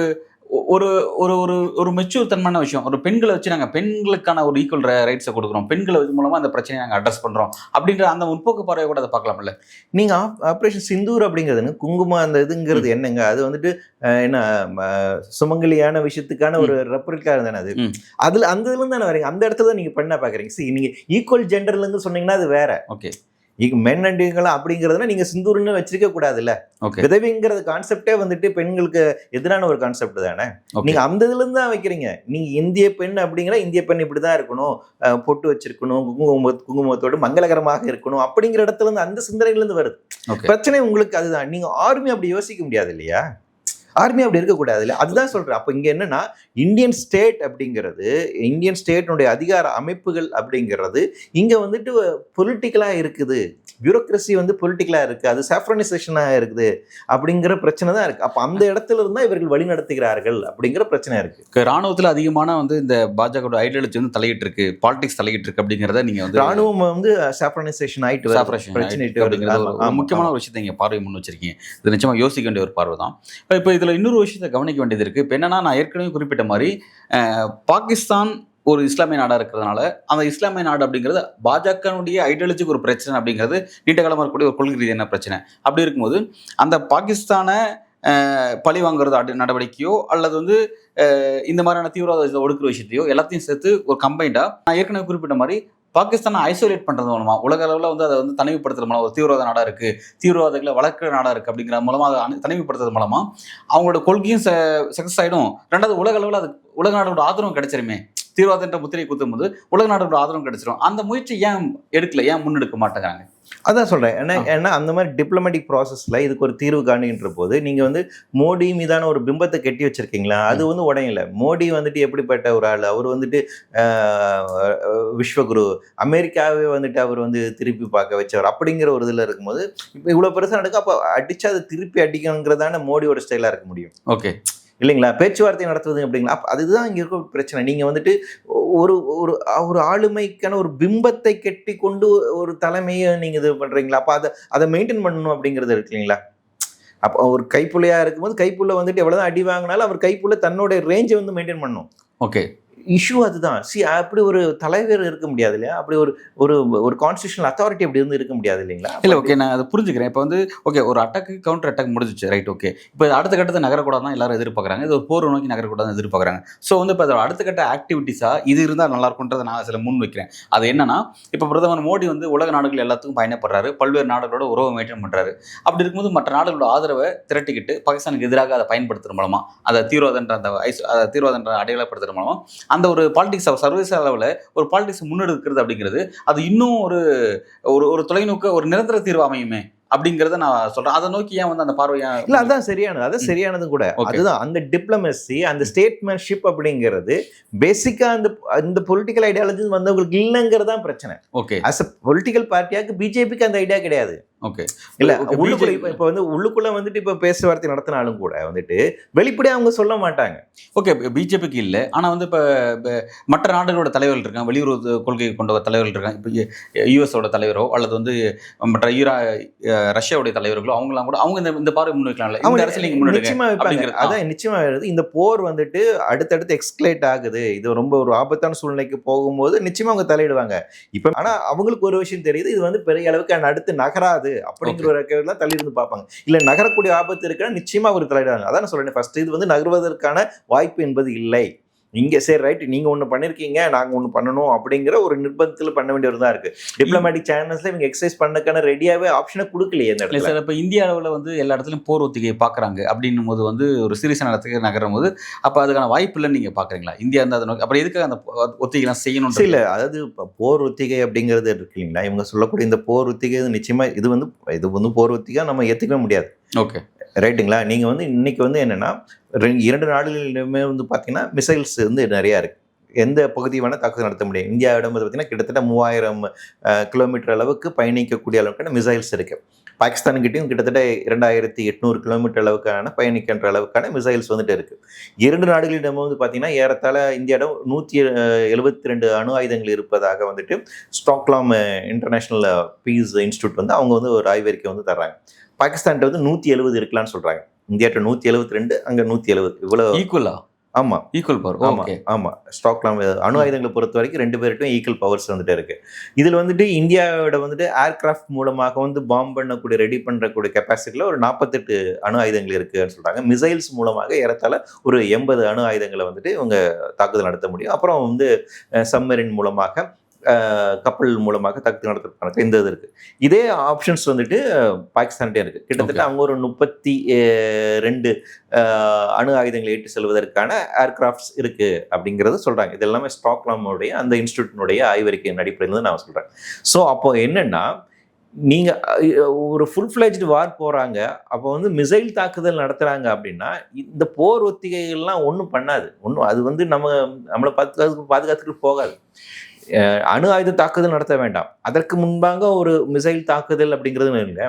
ஒரு ஒரு ஒரு ஒரு மெச்சூர் தன்மான விஷயம். ஒரு பெண்களை வச்சு நாங்கள் பெண்களுக்கான ஒரு ஈக்குவல் ரைட்ஸை கொடுக்குறோம், பெண்களை மூலமா அந்த பிரச்சனையை நாங்கள் அட்ரஸ் பண்றோம் அப்படின்ற அந்த முற்போக்கு பார்வையை கூட அதை பார்க்கலாம்ல. நீங்க ஆபரேஷன் சிந்தூர் அப்படிங்கிறது குங்குமம் அந்த இதுங்கிறது என்னங்க? அது வந்துட்டு என்ன சுமங்கலியான விஷயத்துக்கான ஒரு ரெப்ரிக்கா தானே அது. அதுல அந்த இதுல இருந்து தானே வரீங்க, அந்த இடத்துல தான் நீங்க பண்ண பாக்குறீங்க. சரி, நீங்க ஈக்குவல் ஜெண்டர்ல இருந்து சொன்னீங்கன்னா அது வேற. ஓகே, மென் அண்ட் அப்படிங்கிறதுனா நீங்க சிந்தூர்னு வச்சிருக்க கூடாதுல்ல. விதவைங்கிறது கான்செப்டே வந்துட்டு பெண்களுக்கு எதிரான ஒரு கான்செப்ட் தானே. நீங்க அந்த இதுல இருந்து தான் வைக்கிறீங்க. நீங்க இந்திய பெண் அப்படிங்கிற இந்திய பெண் இப்படிதான் இருக்கணும், பொட்டு வச்சிருக்கணும், குங்குமத்தோடு மங்களகரமாக இருக்கணும் அப்படிங்கிற இடத்துல இருந்து அந்த சிந்தனையில இருந்து வருது. பிரச்சனை உங்களுக்கு அதுதான். நீங்க ஆர்மி அப்படி யோசிக்க முடியாது இல்லையா? ஆர்மி அப்படி இருக்கக்கூடாது இல்லை. அதுதான் சொல்றேன். அப்ப இங்க என்னன்னா இந்தியன் ஸ்டேட் அப்படிங்கிறது, இந்தியன் ஸ்டேட்னுடைய அதிகார அமைப்புகள் அப்படிங்கிறது இங்க வந்துட்டு பொலிட்டிக்கலா இருக்குது, பியூரோக்ரஸி வந்து பொலிட்டிக்கலா இருக்கு, அது சாஃப்ரனைசேஷனா இருக்குது அப்படிங்கிற பிரச்சனை தான் இருக்கு. அப்ப அந்த இடத்துல இருந்தா இவர்கள் வழி நடத்துகிறார்கள் அப்படிங்கிற பிரச்சனை இருக்கு. ராணுவத்துல அதிகமான வந்து இந்த பாஜக ஐடியாலஜி வந்து தலையிட்டு இருக்கு, பாலிடிக்ஸ் தலையிட்டு இருக்கு அப்படிங்கிறத நீங்க வந்து ராணுவம் வந்து சாஃப்ரனைசேஷன் ஆயிட்டு பிரச்சனை முக்கியமான ஒரு விஷயத்தை நீங்க பார்வை முன் வச்சிருக்கீங்க. இது நிச்சயமா யோசிக்க வேண்டிய ஒரு பார்வை தான். இப்போ இதுல இன்னொரு விஷயத்தை கவனிக்க வேண்டியது இருக்கு. இப்போ என்னன்னா, நான் ஏற்கனவே குறிப்பிட்ட மாதிரி பாகிஸ்தான் ஒரு இஸ்லாமிய நாடாக இருக்கிறதுனால அந்த இஸ்லாமிய நாடு அப்படிங்கிறது பாஜகனுடைய ஐடியாலஜிக்கு ஒரு பிரச்சனை அப்படிங்கிறது நீண்ட காலமாக இருக்கக்கூடிய ஒரு கொள்கை ரீதியான பிரச்சனை. அப்படி இருக்கும்போது அந்த பாகிஸ்தானை பழி வாங்குறது நடவடிக்கையோ அல்லது வந்து இந்த மாதிரியான தீவிரவாத ஒடுக்குற விஷயத்தையோ எல்லாத்தையும் சேர்த்து ஒரு கம்பைண்டா நான் ஏற்கனவே குறிப்பிட்ட மாதிரி பாகிஸ்தானை ஐசோலேட் பண்றது மூலமா, உலக அளவில் வந்து அதை வந்து தனிமைப்படுத்துறது மூலம், ஒரு தீவிரவாத நாடா இருக்கு, தீவிரவாதிகளை வளர்க்குற நாடா இருக்கு அப்படிங்கிற மூலமா அதை தனிமைப்படுத்துறது மூலமா அவங்களோட கொள்கையும் சக்சஸ் ஆயிடும். ரெண்டாவது உலக அளவில் அது உலக நாடோட ஆதரவும் கிடைச்சிருமே. தீவிரவாத முத்திரை குத்தும் போது உலக நாடோட ஆதரவும் கிடைச்சிடும். அந்த முயற்சி ஏன் எடுக்கல, ஏன் முன்னெடுக்க மாட்டேங்கிறாங்க? அதான் சொல்றேன். ஏன்னா அந்த மாதிரி டிப்ளமேட்டிக் ப்ராசஸ்ல இதுக்கு ஒரு தீர்வு காணுகின்ற போது நீங்க வந்து மோடி மீதான ஒரு பிம்பத்தை கட்டி வச்சிருக்கீங்களா, அது வந்து உடையல. மோடி வந்துட்டு எப்படிப்பட்ட ஒரு ஆள், அவர் வந்துட்டு விஸ்வகுரு, அமெரிக்காவே வந்துட்டு அவர் வந்து திருப்பி பார்க்க வச்சவர் அப்படிங்கிற ஒரு இதுல இருக்கும்போது இப்போ இவ்வளவு பெருசா நடக்கும். அப்ப அடிச்சா அதை திருப்பி அடிக்கணுங்கிறதான மோடியோட ஸ்டைலா இருக்க முடியும். ஓகே இல்லைங்களா? பேச்சுவார்த்தை நடத்துவது அப்படிங்களா? அதுதான் இங்க இருக்க பிரச்சனை. நீங்க வந்துட்டு ஒரு ஒரு ஆளுமைக்கான ஒரு பிம்பத்தை கட்டி கொண்டு ஒரு தலைமையை நீங்க இது பண்றீங்களா? அப்ப அதை மெயின்டைன் பண்ணணும் அப்படிங்கிறது இருக்கு இல்லைங்களா? அப்போ ஒரு கைப்புள்ளையா இருக்கும்போது கைப்புள்ள வந்துட்டு எவ்வளவுதான் அடி வாங்கினாலும் அவர் கைப்புள்ள தன்னோட ரேஞ்சை வந்து மெயின்டைன் பண்ணணும். ஓகே, இஷ்யூ அதுதான். அப்படி ஒரு தலைவர் இருக்க முடியாது இல்லையா? அப்படி ஒரு ஒரு கான்ஸ்டியூஷனல் அத்தாரிட்டி அப்படி இருந்து இருக்க முடியாது இல்லைங்களா? இல்லை ஓகே, நான் அதை புரிஞ்சுக்கிறேன். இப்போ வந்து ஓகே, ஒரு அட்டாக்கு கவுண்டர் அட்டாக் முடிஞ்சிச்சு, ரைட். ஓகே, இப்போ அடுத்த கட்டத்தை நகரக்கூடாது எல்லாரும் எதிர்பார்க்குறாங்க. இது ஒரு போர் நோக்கி நகரக்கூடாதுன்னு எதிர்பார்க்குறாங்க. ஸோ வந்து இப்போ அதோட அடுத்த கட்ட ஆக்டிவிட்டிஸாக இது இருந்தால் நல்லா இருக்கும்ன்றதை நான் சில முன் வைக்கிறேன். அது என்னன்னா, இப்போ பிரதமர் மோடி வந்து உலக நாடுகள் எல்லாத்துக்கும் பயணப்படுறாரு, பல்வேறு நாடுகளோட உறவை மெயின்டைன் பண்ணுறாரு. அப்படி இருக்கும்போது மற்ற நாடுகளோட ஆதரவை திரட்டிக்கிட்டு பாகிஸ்தானுக்கு எதிராக அதை பயன்படுத்துறது மூலமா, அதை தீவிரவாதன்ற தீவிரவாதன்ற அடையாளப்படுத்துறது மூலமா அந்த ஒரு பாலிடிக்ஸ் சர்வதேச அளவில் ஒரு பாலிடிக்ஸ் முன்னெடுக்கிறது அப்படிங்கிறது அது இன்னும் ஒரு ஒரு தொலைநோக்கு ஒரு நிரந்தர தீர்வு அமையுமே அப்படிங்கறத நான் சொல்றேன். அதை நோக்கி ஏன் வந்து அந்த பார்வையா இல்ல? அதான் சரியானது, அதான் சரியானதும் கூட. அதுதான் அந்த டிப்ளமசி, அந்த ஸ்டேட்மேன்ஷிப் அப்படிங்கிறது பேசிக்கா அந்த பொலிட்டிக்கல் ஐடியாலஜி வந்தவங்களுக்கு இல்லைங்கிறதான் பிரச்சனை. ஓகே, அஸ் அ பொலிட்டிக்கல் பார்ட்டியாக்கு பிஜேபிக்கு அந்த ஐடியா கிடையாது. ஓகே, இல்ல உள்ளுக்குள்ள இப்ப வந்து உள்ளுக்குள்ள வந்துட்டு இப்ப பேச்சுவார்த்தை நடத்தினாலும் கூட வந்துட்டு வெளிப்படையா அவங்க சொல்ல மாட்டாங்க. ஓகே, பிஜேபிக்கு இல்ல. ஆனா வந்து இப்ப மற்ற நாடுகளோட தலைவர்கள் இருக்காங்க, வெளியுறவு கொள்கை கொண்ட தலைவர்கள் இருக்காங்க. இப்போ யூஎஸோட தலைவரோ அல்லது வந்து மற்ற ரஷ்யாவுடைய தலைவர்களோ அவங்களாம் கூட அவங்க இந்த பார்வை முன்வைக்கலாம்ல. இந்த அரசியல் நீங்க முன்னெடுங்க. அதான் நிச்சயமா இந்த போர் வந்துட்டு அடுத்தடுத்து எக்ஸ்கலேட் ஆகுது, இது ரொம்ப ஒரு ஆபத்தான சூழ்நிலைக்கு போகும்போது நிச்சயமா அவங்க தலையிடுவாங்க. இப்ப ஆனா அவங்களுக்கு ஒரு விஷயம் தெரியுது, இது வந்து பெரிய அளவுக்கு அடுத்து நகராது அப்படிங்கிற ஒரு கேள்விலாம் தள்ளி இருந்து பார்ப்பாங்க. இல்ல நகரக்கூடிய ஆபத்து இருக்குன்னா நிச்சயமா அவர் தலையிடுவாங்க. அதான் நான் சொல்றேன், ஃபர்ஸ்ட் இது வந்து நகர்வதற்கான வாய்ப்பு என்பது இல்லை. இங்கே சரி ரைட் நீங்கள் ஒன்று பண்ணியிருக்கீங்க நாங்கள் ஒன்று பண்ணணும் அப்படிங்கிற ஒரு நிர்பந்தத்தில் பண்ண வேண்டியது தான் இருக்குது. டிப்ளமேட்டிக் சேனல்ஸில் இவங்க எக்ஸசைஸ் பண்ணக்கான ரெடியாகவே ஆப்ஷனை கொடுக்கலையே இந்த இடத்துல. சார் இப்போ இந்திய அளவில் வந்து எல்லா இடத்துலையும் போர் ஒத்திகையை பார்க்குறாங்க அப்படின்னும் போது வந்து ஒரு சீரியஸான இடத்துக்கு நகரும் போது அப்போ அதுக்கான வாய்ப்பு இல்லைன்னு நீங்கள் பார்க்குறீங்களா? இந்தியா இருந்தால் அதை நோக்கி அப்புறம் எதுக்காக அந்த ஒத்திகைலாம் செய்யணும்? இல்லை, அதாவது இப்போ போர் ஒத்திகை அப்படிங்கிறது இருக்கு இல்லைங்களா, இவங்க சொல்லக்கூடிய இந்த போர் ஒத்திகை நிச்சயமாக இது வந்து போர் ஒத்திகை நம்ம ஏற்றுக்கவே முடியாது. ஓகே ரைட்டுங்களா. நீங்கள் வந்து இன்னைக்கு வந்து என்னென்னா 2 நாடுகளிலுமே வந்து பார்த்தீங்கன்னா மிசைல்ஸ் வந்து நிறையா இருக்குது. எந்த பகுதி வேணால் தாக்குதல் நடத்த முடியும். இந்தியாவிடம் வந்து பார்த்தீங்கன்னா கிட்டத்தட்ட 3000 கிலோமீட்டர் அளவுக்கு பயணிக்கக்கூடிய அளவுக்கான மிசைல்ஸ் இருக்குது. பாகிஸ்தான்கிட்டையும் கிட்டத்தட்ட 2800 கிலோமீட்டர் அளவுக்கான பயணிக்கின்ற அளவுக்கான மிசைல்ஸ் வந்துட்டு இருக்குது. 2 நாடுகளிடம் வந்து பார்த்தீங்கன்னா ஏறத்தாழ இந்தியாவிடம் 172 அணு ஆயுதங்கள் இருப்பதாக வந்துட்டு ஸ்டாக்லாம் இன்டர்நேஷ்னல் பீஸ் இன்ஸ்டியூட் வந்து அவங்க வந்து ஒரு ஆய்வறிக்கை வந்து தர்றாங்க. பாகிஸ்தான்கிட்ட வந்து 170 இருக்கலாம்னு சொல்கிறாங்க. இந்தியாட்ட 172, அங்கே 170, இவ்வளோ ஈக்குவலா? ஆமாம், ஈக்குவல் பவர். ஓகே ஆமாம். ஸ்டாக்லாம் அணு ஆயுதங்களை பொறுத்த வரைக்கும் 2 பேருக்கும் ஈக்குவல் பவர்ஸ் வந்துட்டு இருக்கு. இதில் வந்துட்டு இந்தியாவோட வந்துட்டு ஏர்கிராஃப்ட் மூலமாக வந்து பாம்பு பண்ணக்கூடிய ரெடி பண்ணுறக்கூடிய கெப்பாசிட்டியில் ஒரு 48 அணு ஆயுதங்கள் இருக்குன்னு சொல்கிறாங்க. மிசைல்ஸ் மூலமாக ஏறத்தாழ ஒரு 80 அணு ஆயுதங்களை வந்துட்டு இவங்க தாக்குதல் நடத்த முடியும். அப்புறம் வந்து சப்மரின் மூலமாக கப்பல் மூலமாக தாக்குதல் நடத்துறதுக்கான இந்த இது இருக்குது. இதே ஆப்ஷன்ஸ் வந்துட்டு பாகிஸ்தான்கிட்டே இருக்குது. கிட்டத்தட்ட அவங்க ஒரு 32 அணு ஆயுதங்களை ஏற்றி செல்வதற்கான ஏர்கிராஃப்ட்ஸ் இருக்குது அப்படிங்கிறத சொல்கிறாங்க. இது எல்லாமே ஸ்டாக்லாமுடைய அந்த இன்ஸ்டியூட்டினுடைய ஆய்வறிக்கையின் அடிப்படையில் நான் சொல்கிறேன். ஸோ அப்போ என்னென்னா நீங்கள் ஒரு ஃபுல் ஃப்ளெஜ்டு வார் போகிறாங்க, அப்போ வந்து மிசைல் தாக்குதல் நடத்துகிறாங்க அப்படின்னா இந்த போர் ஒத்திகைகள்லாம் ஒன்றும் பண்ணாது. அது வந்து நம்மளை பாதுகாத்துக்கிட்டு போகாது. அணு ஆயுத தாக்குதல் நடத்த வேண்டாம். அதற்கு முன்பாக ஒரு மிசைல் தாக்குதல் அப்படிங்கிறது இல்லை.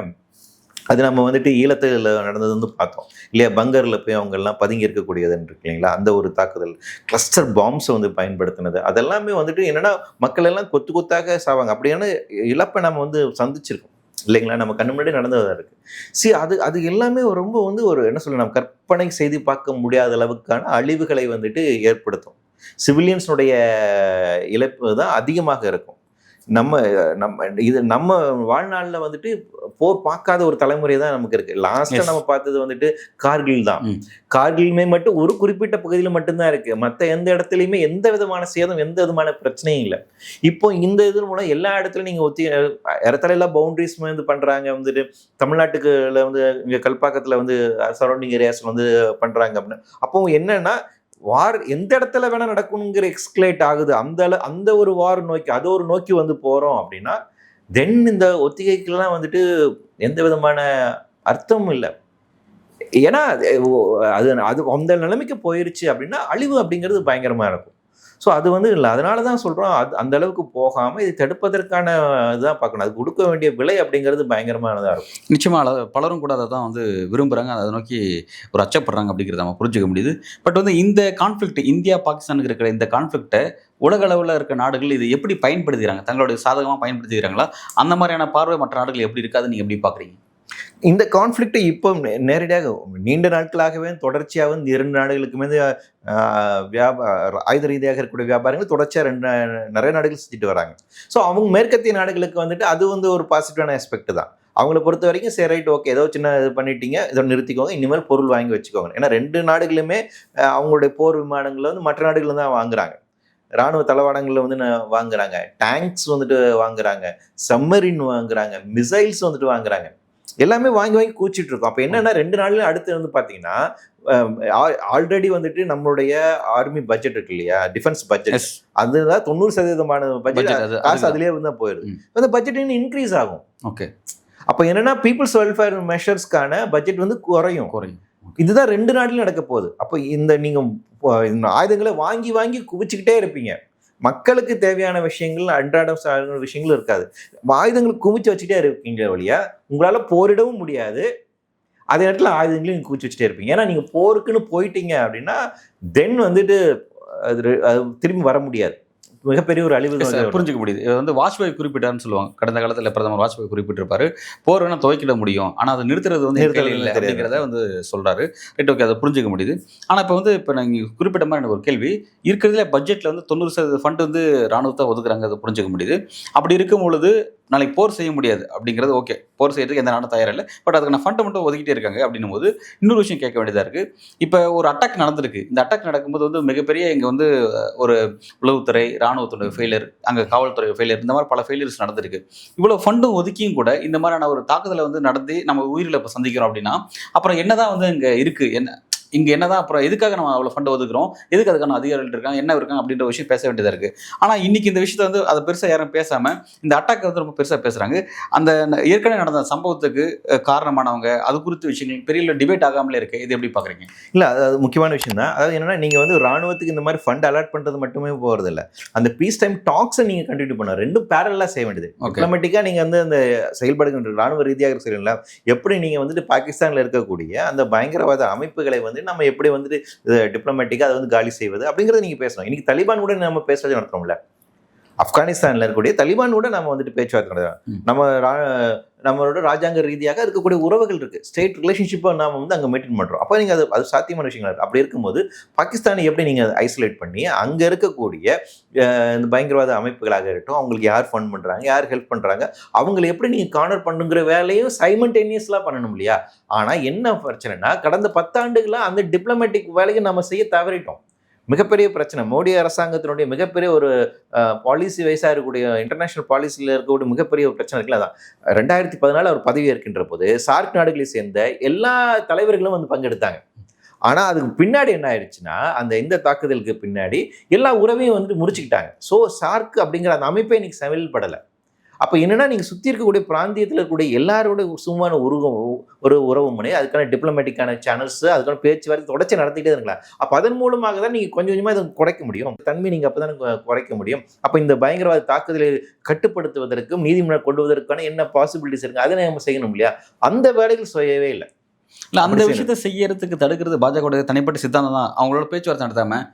அது நம்ம வந்துட்டு ஈழத்தில் நடந்தது வந்து பார்த்தோம் இல்லையா, பங்கரில் போய் அவங்க எல்லாம் பதுங்கி இருக்கக்கூடியதுன்னு இருக்கு இல்லைங்களா, அந்த ஒரு தாக்குதல், கிளஸ்டர் பாம்ஸை வந்து பயன்படுத்தினது, அதெல்லாமே வந்துட்டு என்னென்னா மக்கள் எல்லாம் கொத்து கொத்தாக சாவாங்க. அப்படியான இழப்பை நம்ம வந்து சந்திச்சிருக்கோம் இல்லைங்களா, நம்ம கண்ணு முன்னாடி நடந்ததாக இருக்குது. அது எல்லாமே ரொம்ப வந்து ஒரு என்ன சொல்ல, நம்ம கற்பனை செய்து பார்க்க முடியாத அளவுக்கான அழிவுகளை வந்துட்டு ஏற்படுத்தும். சிவிலியன்ஸுடைய இழப்பு தான் அதிகமாக இருக்கும். நம்ம வாழ்நாளில் வந்துட்டு போர் பார்க்காத ஒரு தலைமுறை தான் நமக்கு இருக்கு. லாஸ்ட்டாக நம்ம பார்த்தது வந்துட்டு கார்கில் தான். கார்கிலுமே மட்டும் ஒரு குறிப்பிட்ட பகுதியில் மட்டும்தான் இருக்கு. மற்ற எந்த இடத்துலையுமே எந்த விதமான சேதம், எந்த விதமான பிரச்சனையும் இல்லை. இப்போ இந்த இது மூலம் எல்லா இடத்துலையும் நீங்கள் இடத்துல எல்லாம் பவுண்டரிஸ் வந்து பண்ணுறாங்க. வந்துட்டு தமிழ்நாட்டுக்குள்ள வந்து இங்கே கல்பாக்கத்தில் வந்து சரௌண்டிங் ஏரியாஸ் வந்து பண்ணுறாங்க அப்படின்னு. அப்போ என்னன்னா வார் எந்த இடத்துல வேணா நடக்கணுங்கிற எக்ஸ்கலேட் ஆகுது. அந்த ஒரு வார் நோக்கி ஒரு நோக்கி வந்து போறோம் அப்படின்னா தென் இந்த ஒத்திகைக்கெல்லாம் வந்துட்டு எந்த விதமான அர்த்தமும் இல்லை. ஏன்னா அது அந்த நிலைமைக்கு போயிருச்சு அப்படின்னா அழிவு அப்படிங்கிறது பயங்கரமா இருக்கும். ஸோ அது வந்து இல்லை. அதனால தான் சொல்கிறோம், அந்த அளவுக்கு போகாமல் இதை தடுப்பதற்கான இதுதான் பார்க்கணும். அது கொடுக்க வேண்டிய விலை அப்படிங்கிறது பயங்கரமானதாக இருக்கும். நிச்சயமாக பலரும் கூட அதை தான் வந்து விரும்புகிறாங்க, அதை நோக்கி ஒரு அச்சப்படுறாங்க அப்படிங்கிறத நம்ம புரிஞ்சுக்க முடியுது. பட் வந்து இந்த கான்ஃப்ளிக்ட், இந்தியா பாகிஸ்தானுக்கு இருக்கிற இந்த கான்ஃப்ளிக்ட்டை உலக அளவில் இருக்க நாடுகள் இது எப்படி பயன்படுத்திக்கிறாங்க, தங்களுடைய சாதகமாக பயன்படுத்திக்கிறாங்களா? அந்த மாதிரியான பார்வை மற்ற நாடுகள் எப்படி இருக்காது, நீங்கள் எப்படி பார்க்குறீங்க? இந்த கான்ஃப்ளிக்ட்டை இப்போ நேரடியாக நீண்ட நாட்களாகவே தொடர்ச்சியாக வந்து 2 நாடுகளுக்குமே ஆயுத ரீதியாக இருக்கக்கூடிய வியாபாரங்கள் தொடர்ச்சியாக நிறைய நாடுகள் செஞ்சுட்டு வராங்க. ஸோ அவங்க மேற்கத்திய நாடுகளுக்கு வந்துட்டு அது வந்து ஒரு பாசிட்டிவான ஆஸ்பெக்ட் தான். அவங்கள பொறுத்த வரைக்கும் சரி ரைட் ஓகே, ஏதோ சின்ன இது பண்ணிட்டீங்க, இதை நிறுத்திக்கோங்க, இனிமேல் பொருள் வாங்கி வச்சுக்கோங்க. ஏன்னா 2 நாடுகளுமே அவங்களுடைய போர் விமானங்களை வந்து மற்ற நாடுகள் தான் வாங்குறாங்க. இராணுவ தளவாடங்களில் வந்து வாங்குறாங்க, டேங்க்ஸ் வந்துட்டு வாங்குறாங்க, சம்மரின் வாங்குறாங்க, மிசைல்ஸ் வந்துட்டு வாங்குறாங்க. எல்லாமே வாங்கி கூச்சிட்டு இருக்கோம். அப்போ என்னன்னா 2 நாள்ல அடுத்து வந்து பார்த்தீங்கன்னா ஆல்ரெடி வந்துட்டு நம்மளுடைய ஆர்மி பட்ஜெட் இருக்கு இல்லையா, டிஃபென்ஸ் பட்ஜெட், அதுதான் 90% பட்ஜெட் காசு அதுலேயே வந்து போயிடுது. அந்த பட்ஜெட் இன்னும் இன்க்ரீஸ் ஆகும். ஓகே, அப்போ என்னன்னா பீப்புள்ஸ் வெல்ஃபேர் மெஷர்ஸ்க்கான பட்ஜெட் வந்து குறையும். இதுதான் 2 நாடுலையும் நடக்க போகுது. அப்போ நீங்கள் ஆயுதங்களை வாங்கி குவிச்சுக்கிட்டே இருப்பீங்க. மக்களுக்கு தேவையான விஷயங்கள், அன்றாட விஷயங்களும் இருக்காது. ஆயுதங்களுக்கு குவிச்சு வச்சுட்டே இருப்பீங்க வழியா உங்களால் போரிடவும் முடியாது. அதே இடத்துல ஆயுதங்களையும் நீங்கள் குவிச்சு வச்சுட்டே இருப்பீங்க. ஏன்னா நீங்கள் போருக்குன்னு போயிட்டீங்க அப்படின்னா தென் வந்துட்டு அது திரும்பி வர முடியாது. மிகப்பெரிய ஒரு அழிவு புரிஞ்சுக்க முடியுது. இது வந்து வாஜ்பாய் குறிப்பிட்டார்னு சொல்லுவாங்க. கடந்த காலத்தில் பிரதமர் வாஜ்பாய் குறிப்பிட்டிருப்பாரு, போர் வேணா துவைக்கிட முடியும், ஆனால் அதை நிறுத்துறது வந்து இல்லை அப்படிங்கிறத வந்து சொல்றாரு. ரைட், ஓகே, அதை புரிஞ்சுக்க முடியுது. ஆனால் இப்போ நீங்கள் குறிப்பிட்ட மாதிரி எனக்கு ஒரு கேள்வி இருக்கிறதுல, பட்ஜெட்டில் வந்து 90% ஃபண்ட் வந்து ராணுவத்தை ஒதுக்குறாங்க, அதை புரிஞ்சுக்க முடியுது. அப்படி இருக்கும் பொழுது நாளைக்கு போர் செய்ய முடியாது அப்படிங்கிறது ஓகே, போர் செய்யறதுக்கு எந்த நாடும் தயாரா இல்லை, பட் அதுக்கான ஃபண்டை மட்டும் ஒதுக்கிட்டே இருக்காங்க அப்படின்னும் போது இன்னொரு விஷயம் கேட்க வேண்டியதாக இருக்குது. இப்போ ஒரு அட்டாக் நடந்திருக்கு, இந்த அட்டாக் நடக்கும்போது வந்து மிகப்பெரிய இங்கே வந்து ஒரு உளவுத்துறை, இராணுவத்துறை ஃபெயிலியர், அங்கே காவல்துறை ஃபெயிலியர், இந்த மாதிரி பல ஃபெயிலியர்ஸ் நடந்திருக்கு. இவ்வளோ ஃபண்டும் ஒதுக்கியும் கூட இந்த மாதிரியான ஒரு தாக்குதலை வந்து நடந்து நம்ம உயிரிழப்பு சந்திக்கிறோம் அப்படின்னா அப்புறம் என்னதான் வந்து இங்கே இருக்குது, இங்கே என்னதான் அப்புறம் எதுக்காக நம்ம அவ்வளோ ஃபண்ட் ஒதுக்குறோம், எதுக்கு அதுக்கான அதிகாரிகள் இருக்காங்க, என்ன இருக்காங்க அப்படின்ற விஷயம் பேச வேண்டியதாக இருக்குது. ஆனால் இன்னைக்கு இந்த விஷயத்தை வந்து அதை பெருசாக யாரும் பேசாமல் இந்த அட்டாக் வந்து ரொம்ப பெருசாக பேசுகிறாங்க. அந்த ஏற்கனவே நடந்த சம்பவத்துக்கு காரணமானவங்க அது குறித்த விஷயங்கள் பெரிய டிபேட் ஆகாமலே இருக்கு. இது எப்படி பார்க்குறீங்க? இல்லை, அது முக்கியமான விஷயம் தான். அதாவது என்னன்னா, நீங்கள் வந்து ராணுவத்துக்கு இந்த மாதிரி ஃபண்ட் அலாட் பண்ணுறது மட்டுமே போகிறது இல்லை, அந்த பீஸ் டைம் டாக்ஸை நீங்கள் கண்டினியூ பண்ண ரெண்டும் பேரலாக செய்ய வேண்டியது. டிப்ளமேட்டிக்காக நீங்கள் வந்து அந்த செயல்படுகின்ற ராணுவ ரீதியாக செய்யல, எப்படி நீங்கள் வந்துட்டு பாகிஸ்தானில் இருக்கக்கூடிய அந்த பயங்கரவாத அமைப்புகளை வந்து நம்ம எப்படி வந்துட்டு டிப்ளமேட்டிக்காக அதை வந்து காலி செய்வது அப்படிங்கிறத நீங்கள் பேசணும். இன்னைக்கு தலிபான் கூட நம்ம பேசுறது நடத்துறோம்ல, ஆப்கானிஸ்தானில் இருக்கக்கூடிய தலிபான் கூட நம்ம வந்துட்டு பேச்சுவார்த்தை நடத்துறோம். நம்மளோட ராஜாங்க ரீதியாக இருக்கக்கூடிய உறவுகள் இருக்கு, ஸ்டேட் ரிலேஷன்ஷிப்பை நாம வந்து அங்கே மெயின்டைன் பண்றோம். அப்போ நீங்க அது சாத்தியமான விஷயங்கள் இருக்கு. அப்படி இருக்கும்போது பாகிஸ்தானை எப்படி நீங்க ஐசோலேட் பண்ணி அங்க இருக்கக்கூடிய இந்த பயங்கரவாத அமைப்புகளாக இருக்கட்டும், அவங்களுக்கு யார் ஃபண்ட் பண்றாங்க, யார் ஹெல்ப் பண்றாங்க, அவங்களை எப்படி நீங்க கார்னர் பண்ணுங்கிற வேலையும் சைமல்டேனியஸ்லா பண்ணணும் இல்லையா? ஆனா என்ன பிரச்சனைனா, கடந்த 10 ஆண்டுகளா அந்த டிப்ளமேட்டிக் வேலையை நம்ம செய்ய தவறிட்டோம். மிகப்பெரிய பிரச்சனை. மோடி அரசாங்கத்தினுடைய மிகப்பெரிய ஒரு பாலிசி வைஸாக இருக்கக்கூடிய இன்டர்நேஷனல் பாலிசியில் இருக்கக்கூடிய மிகப்பெரிய ஒரு பிரச்சனை இருக்குல்ல. தான் 2014 அவர் பதவி ஏற்கின்ற போது சார்க் நாடுகளை சேர்ந்த எல்லா தலைவர்களும் வந்து பங்கெடுத்தாங்க. ஆனால் அதுக்கு பின்னாடி என்ன ஆயிடுச்சுன்னா, இந்த தாக்குதலுக்கு பின்னாடி எல்லா உறவையும் வந்து முறிச்சுக்கிட்டாங்க. ஸோ சார்க் அப்படிங்கிற அந்த அமைப்பே இன்னைக்கு செயல்படலை. அப்போ என்னன்னா, நீங்கள் சுற்றி இருக்கக்கூடிய பிராந்தியத்தில் இருக்கக்கூடிய எல்லாரோட சும்மான ஒரு உறவு முறை, அதுக்கான டிப்ளமேட்டிக்கான சேனல்ஸ், அதுக்கான பேச்சுவார்த்தை தொடர்ச்சி நடத்திட்டே இருக்கலாம். அப்போ அதன் மூலமாக தான் நீங்கள் கொஞ்சம் கொஞ்சமாக இதை குறைக்க முடியும், தன்மை நீங்கள் அப்போ தான் குறைக்க முடியும். அப்போ இந்த பயங்கரவாத தாக்குதலை கட்டுப்படுத்துவதற்கும் நீதிமன்றம் கொண்டு வருவதற்கான என்ன பாசிபிலிட்டிஸ் இருக்குது, அதை நம்ம செய்யணும் இல்லையா? அந்த வேலைகள் செய்யவே இல்லை. இல்லை, அந்த விஷயத்தை செய்யறதுக்கு தடுக்கிறது பாஜக தனிப்பட்ட சித்தாந்தம் தான். அவங்களோட பேச்சுவார்த்தை நடத்தாம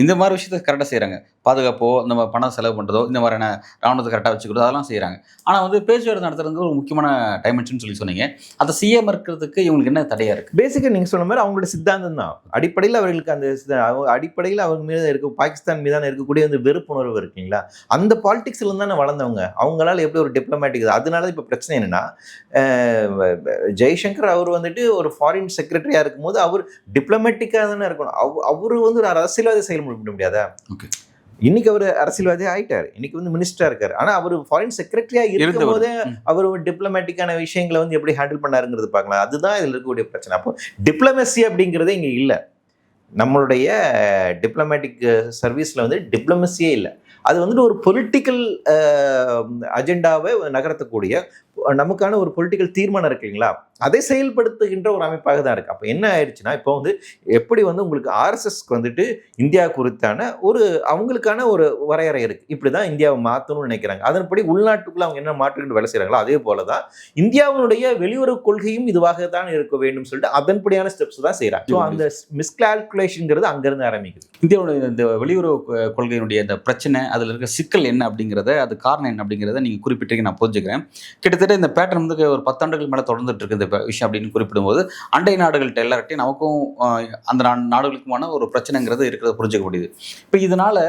இந்த மாதிரி விஷயத்தை கரெக்டாக செய்கிறாங்க. பாதுகாப்போ நம்ம பணம் செலவு பண்ணுறதோ இந்த மாதிரியான ராணுவத்தை கரெக்டாக வச்சுக்கிறதோ அதெல்லாம் செய்கிறாங்க. ஆனால் வந்து பேச்சுவார்த்தை நடத்துறது ஒரு முக்கியமான டைமென்ஷன் சொல்லி சொன்னீங்க. அதை செய்யாமல் இருக்கிறதுக்கு இவங்களுக்கு என்ன தடையாக இருக்குது? பேசிக்காக நீங்கள் சொன்ன மாதிரி அவங்களோட சித்தாந்தம் தான். அடிப்படையில் அவர்களுக்கு அடிப்படையில் அவங்க மீது இருக்க பாகிஸ்தான் மீதான இருக்கக்கூடிய அந்த வெறுப்புணர்வு இருக்குங்களா, அந்த பாலிடிக்ஸ்ல தானே வளர்ந்தவங்க. அவங்களால எப்படி ஒரு டிப்ளமேட்டிக், அதனால இப்போ பிரச்சனை என்னன்னா, ஜெய்சங்கர் அவர் வந்துட்டு ஒரு ஃபாரின் செக்ரட்டரியா இருக்கும்போது அவர் டிப்ளமேட்டிக்காக தானே இருக்கணும். அவரு வந்து ஒரு அரசியல்வாதி செயல்பட முடியாதா? இன்னைக்கு அவர் அரசியல்வாதி ஆயிட்டார், இன்னைக்கு வந்து மினிஸ்டரா இருக்காரு. ஆனா அவர் ஃபாரின் செக்ரட்டரியா இருக்கும் போதே அவர் டிப்ளமேட்டிக்கான விஷயங்களை வந்து எப்படி ஹேண்டில் பண்ணாருங்கிறது பார்க்கலாம். அதுதான் இதுல இருக்கக்கூடிய பிரச்சனை. அப்போ டிப்ளமசி அப்படிங்கிறதே இங்க இல்லை. நம்மளுடைய டிப்ளமேட்டிக் சர்வீஸ்ல வந்து டிப்ளமசியே இல்லை. அது வந்துட்டு ஒரு பொலிட்டிக்கல் அஜெண்டாவை நகர்த்தக்கூடிய நமக்கான ஒரு பொலிட்டிக்கல் தீர்மானம் இருக்கு இல்லைங்களா, அதை செயல்படுத்துகின்ற ஒரு அமைப்பாக தான் இருக்கு. அப்போ என்ன ஆயிடுச்சுன்னா, இப்போ வந்து எப்படி வந்து உங்களுக்கு ஆர்எஸ்எஸ்க்கு வந்துட்டு இந்தியா குறித்தான ஒரு அவங்களுக்கான ஒரு வரையறை இருக்கு, இப்படிதான் இந்தியாவை மாற்றணும்னு நினைக்கிறாங்க. அதன்படி உள்நாட்டுக்குள்ள அவங்க என்ன மாற்றுகின்ற வேலை செய்யறாங்களோ அதே போலதான் இந்தியாவுடைய வெளியுறவு கொள்கையும் இதுவாக தான் இருக்க வேண்டும் சொல்லிட்டு அதன்படியான ஸ்டெப்ஸ் தான் செய்யறாங்க. ஸோ அந்த மிஸ்கால்குலேஷன்ங்கிறது அங்கிருந்து ஆரம்பிக்குது. இந்தியாவுடைய இந்த வெளியுறவு கொள்கையினுடைய இந்த பிரச்சனை, அதில் இருக்க சிக்கல் என்ன அப்படிங்கிறத, அது காரணம் என்ன அப்படிங்கிறத நீங்கள் குறிப்பிட்டீங்க, நான் புரிஞ்சுக்கிறேன். கிட்டத்தட்ட இந்த பேட்டர்ன் வந்து ஒரு 10 ஆண்டுகள் மேலே தொடர்ந்துட்டு இருக்கு இந்த விஷயம் அப்படின்னு குறிப்பிடும்போது, அண்டை நாடுகள்கிட்ட எல்லார்ட்டையும் நமக்கும் அந்த நாடுகளுக்குமான ஒரு பிரச்சனைங்கிறது இருக்கிறத புரிஞ்சுக்க முடியுது. இப்போ இதனால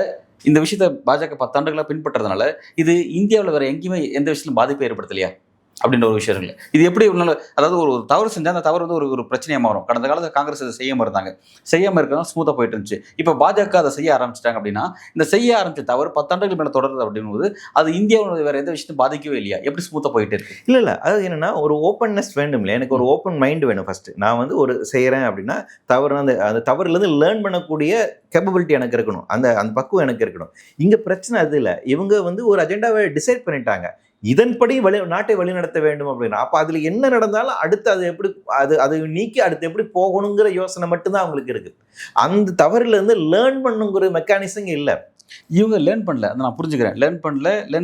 இந்த விஷயத்தை பாஜக 10 ஆண்டுகளாக பின்பற்றதுனால இது இந்தியாவில் வேற எங்கேயுமே எந்த விஷயத்திலும் பாதிப்பை ஏற்படுத்தலையா அப்படின்ற ஒரு விஷயம் இல்லை. இது எப்படி ஒன்றால், அதாவது ஒரு தவறு செஞ்சால் அந்த தவறு வந்து ஒரு பிரச்சனையாக மாறும். கடந்த காலத்தில் காங்கிரஸ் அதை செய்யாமல் இருந்தாங்க, செய்யாமல் இருக்கிறதா ஸ்மூத்தாக போயிட்டு இருந்துச்சு. இப்போ பாஜக அதை செய்ய ஆரம்பிச்சிட்டாங்க அப்படின்னா, இந்த செய்ய ஆரம்பிச்ச தவறு 10 ஆண்டுகள் மேலே தொடருது அப்படிங்கும்போது அது இந்தியாவோட வேற எந்த விஷயத்தையும் பாதிக்கவே இல்லையா? எப்படி ஸ்மூத்தாக போயிட்டு இருக்கு? இல்லை, அதாவது என்னன்னா, ஒரு ஓப்பன்னஸ் வேண்டும் இல்லை, எனக்கு ஒரு ஓப்பன் மைண்ட் வேணும். ஃபர்ஸ்ட் நான் வந்து ஒரு செய்கிறேன் அப்படின்னா தவறு அந்த தவறுலேருந்து லேர்ன் பண்ணக்கூடிய கேப்பபிலிட்டி எனக்கு இருக்கணும், அந்த பக்குவம் எனக்கு இருக்கணும். இங்கே பிரச்சனை அது இல்லை, இவங்க வந்து ஒரு அஜெண்டாவை டிசைட் பண்ணிட்டாங்க, இதன்படி நாட்டை வழிநடத்த வேண்டும் அப்படின்னா. அப்போ அதுல என்ன நடந்தாலும் அடுத்து அது எப்படி அதை நீக்கி அடுத்து எப்படி போகணுங்கிற யோசனை மட்டும்தான் அவங்களுக்கு இருக்கு. அந்த தவறுல இருந்து லேர்ன் பண்ணுங்கிற மெக்கானிசம் இல்லை. இவங்க லேர்ன் பண்ணல, அதை நான் புரிஞ்சுக்கிறேன். லேர்ன்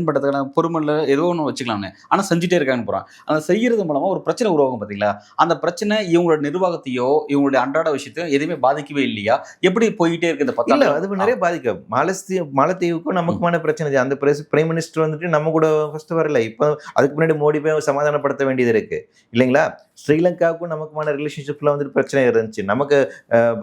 பண்ணுறதுக்கான பொறுமையில் ஏதோ ஒன்று வச்சுக்கலாம்னு, ஆனால் செஞ்சுட்டே இருக்காங்க போகிறான். அந்த செய்கிறது மூலமாக ஒரு பிரச்சனை உருவாகும் பார்த்தீங்களா? அந்த பிரச்சனை இவங்களோட நிர்வாகத்தையோ இவங்களுடைய அன்றாட விஷயத்தையோ எதுவுமே பாதிக்கவே இல்லையா? எப்படி போயிட்டே இருக்கு இந்த 10 ஆண்டு? அது நிறைய பாதிக்கும். மாலத்தீவுக்கும் நமக்குமான பிரச்சனை. அந்த பிரைம் மினிஸ்டர் வந்துட்டு நம்ம கூட ஃபர்ஸ்ட் வரல, இப்போ அதுக்கு முன்னாடி மோடி போய் சமாதானப்படுத்த வேண்டியது இருக்கு இல்லைங்களா? ஸ்ரீலங்காவுக்கும் நமக்குமான ரிலேஷன்ஷிப்ல வந்துட்டு பிரச்சனை இருந்துச்சு. நமக்கு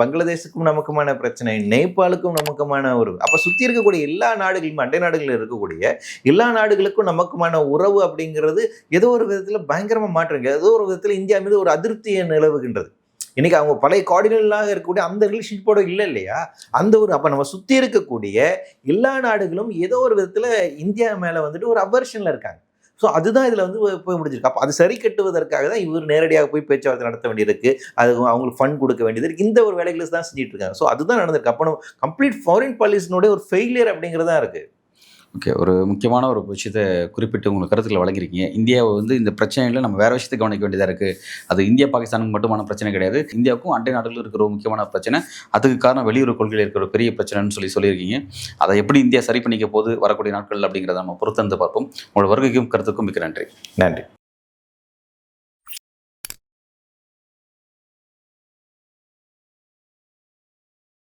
பங்களாதேஷுக்கும் நமக்குமான பிரச்சனை, நேபாளுக்கும் நமக்குமான ஒரு அப்ப சுத்தி இருக்கக்கூடிய எல்லா நாடுகளும் அண்டை நாடுகளில் இருக்கக்கூடிய எல்லா நாடுகளுக்கும் நமக்குமான உறவு அப்படிங்கிறது ஏதோ ஒரு விதத்துல பயங்கரமா மாற்றுங்க. ஏதோ ஒரு விதத்துல இந்தியா மீது ஒரு அதிருப்தியை நிலவுகின்றது. இன்னைக்கு அவங்க பழைய கார்டினலாக இருக்கக்கூடிய அந்த ரிலேஷன்ஷிப்போட இல்லை இல்லையா? அந்த ஒரு அப்ப நம்ம சுத்தி இருக்கக்கூடிய எல்லா நாடுகளும் ஏதோ ஒரு விதத்துல இந்தியா மேல வந்துட்டு ஒரு அவர்ஷன்ல இருக்காங்க. ஸோ அதுதான் இதுல வந்து போய் முடிஞ்சிருக்கு. அப்போ அது சரி கட்டுவதற்காக தான் இவர் நேரடியாக போய் பேச்சுவார்த்தை நடத்த வேண்டியிருக்கு. அது அவங்களுக்கு ஃபண்ட் கொடுக்க வேண்டியது இருக்கு. இந்த ஒரு வேலைகளை தான் செஞ்சுட்டு இருக்காங்க. ஸோ அதுதான் நடந்திருக்கு. அப்போ கம்ப்ளீட் ஃபாரின் பாலிசினுடைய ஒரு ஃபெயிலியர் அப்படிங்கிறதா இருக்கு. ஓகே. ஒரு முக்கியமான ஒரு விஷயத்த குறிப்பிட்டு உங்களுக்கு கருத்துக்களை வழங்கியிருக்கீங்க. இந்தியாவை வந்து இந்த பிரச்சனைகளை நம்ம வேற விஷயத்தை கவனிக்க வேண்டியதாக இருக்குது. அது இந்தியா பாகிஸ்தானுக்கு மட்டுமான பிரச்சனை கிடையாது. இந்தியாவுக்கும் அண்டை நாடுகளும் இருக்கிற ஒரு முக்கியமான பிரச்சனை. அதுக்கு காரணம் வெளியுறவு கொள்கையில் இருக்கிற ஒரு பெரிய பிரச்சனைன்னு சொல்லியிருக்கீங்க. அதை எப்படி இந்தியா சரி பண்ணிக்க போது வரக்கூடிய நாட்கள் அப்படிங்கிறத நம்ம பொறுத்திருந்து பார்ப்போம். உங்களோட வருகைக்கும் கருத்துக்கும் மிக்க நன்றி. நன்றி.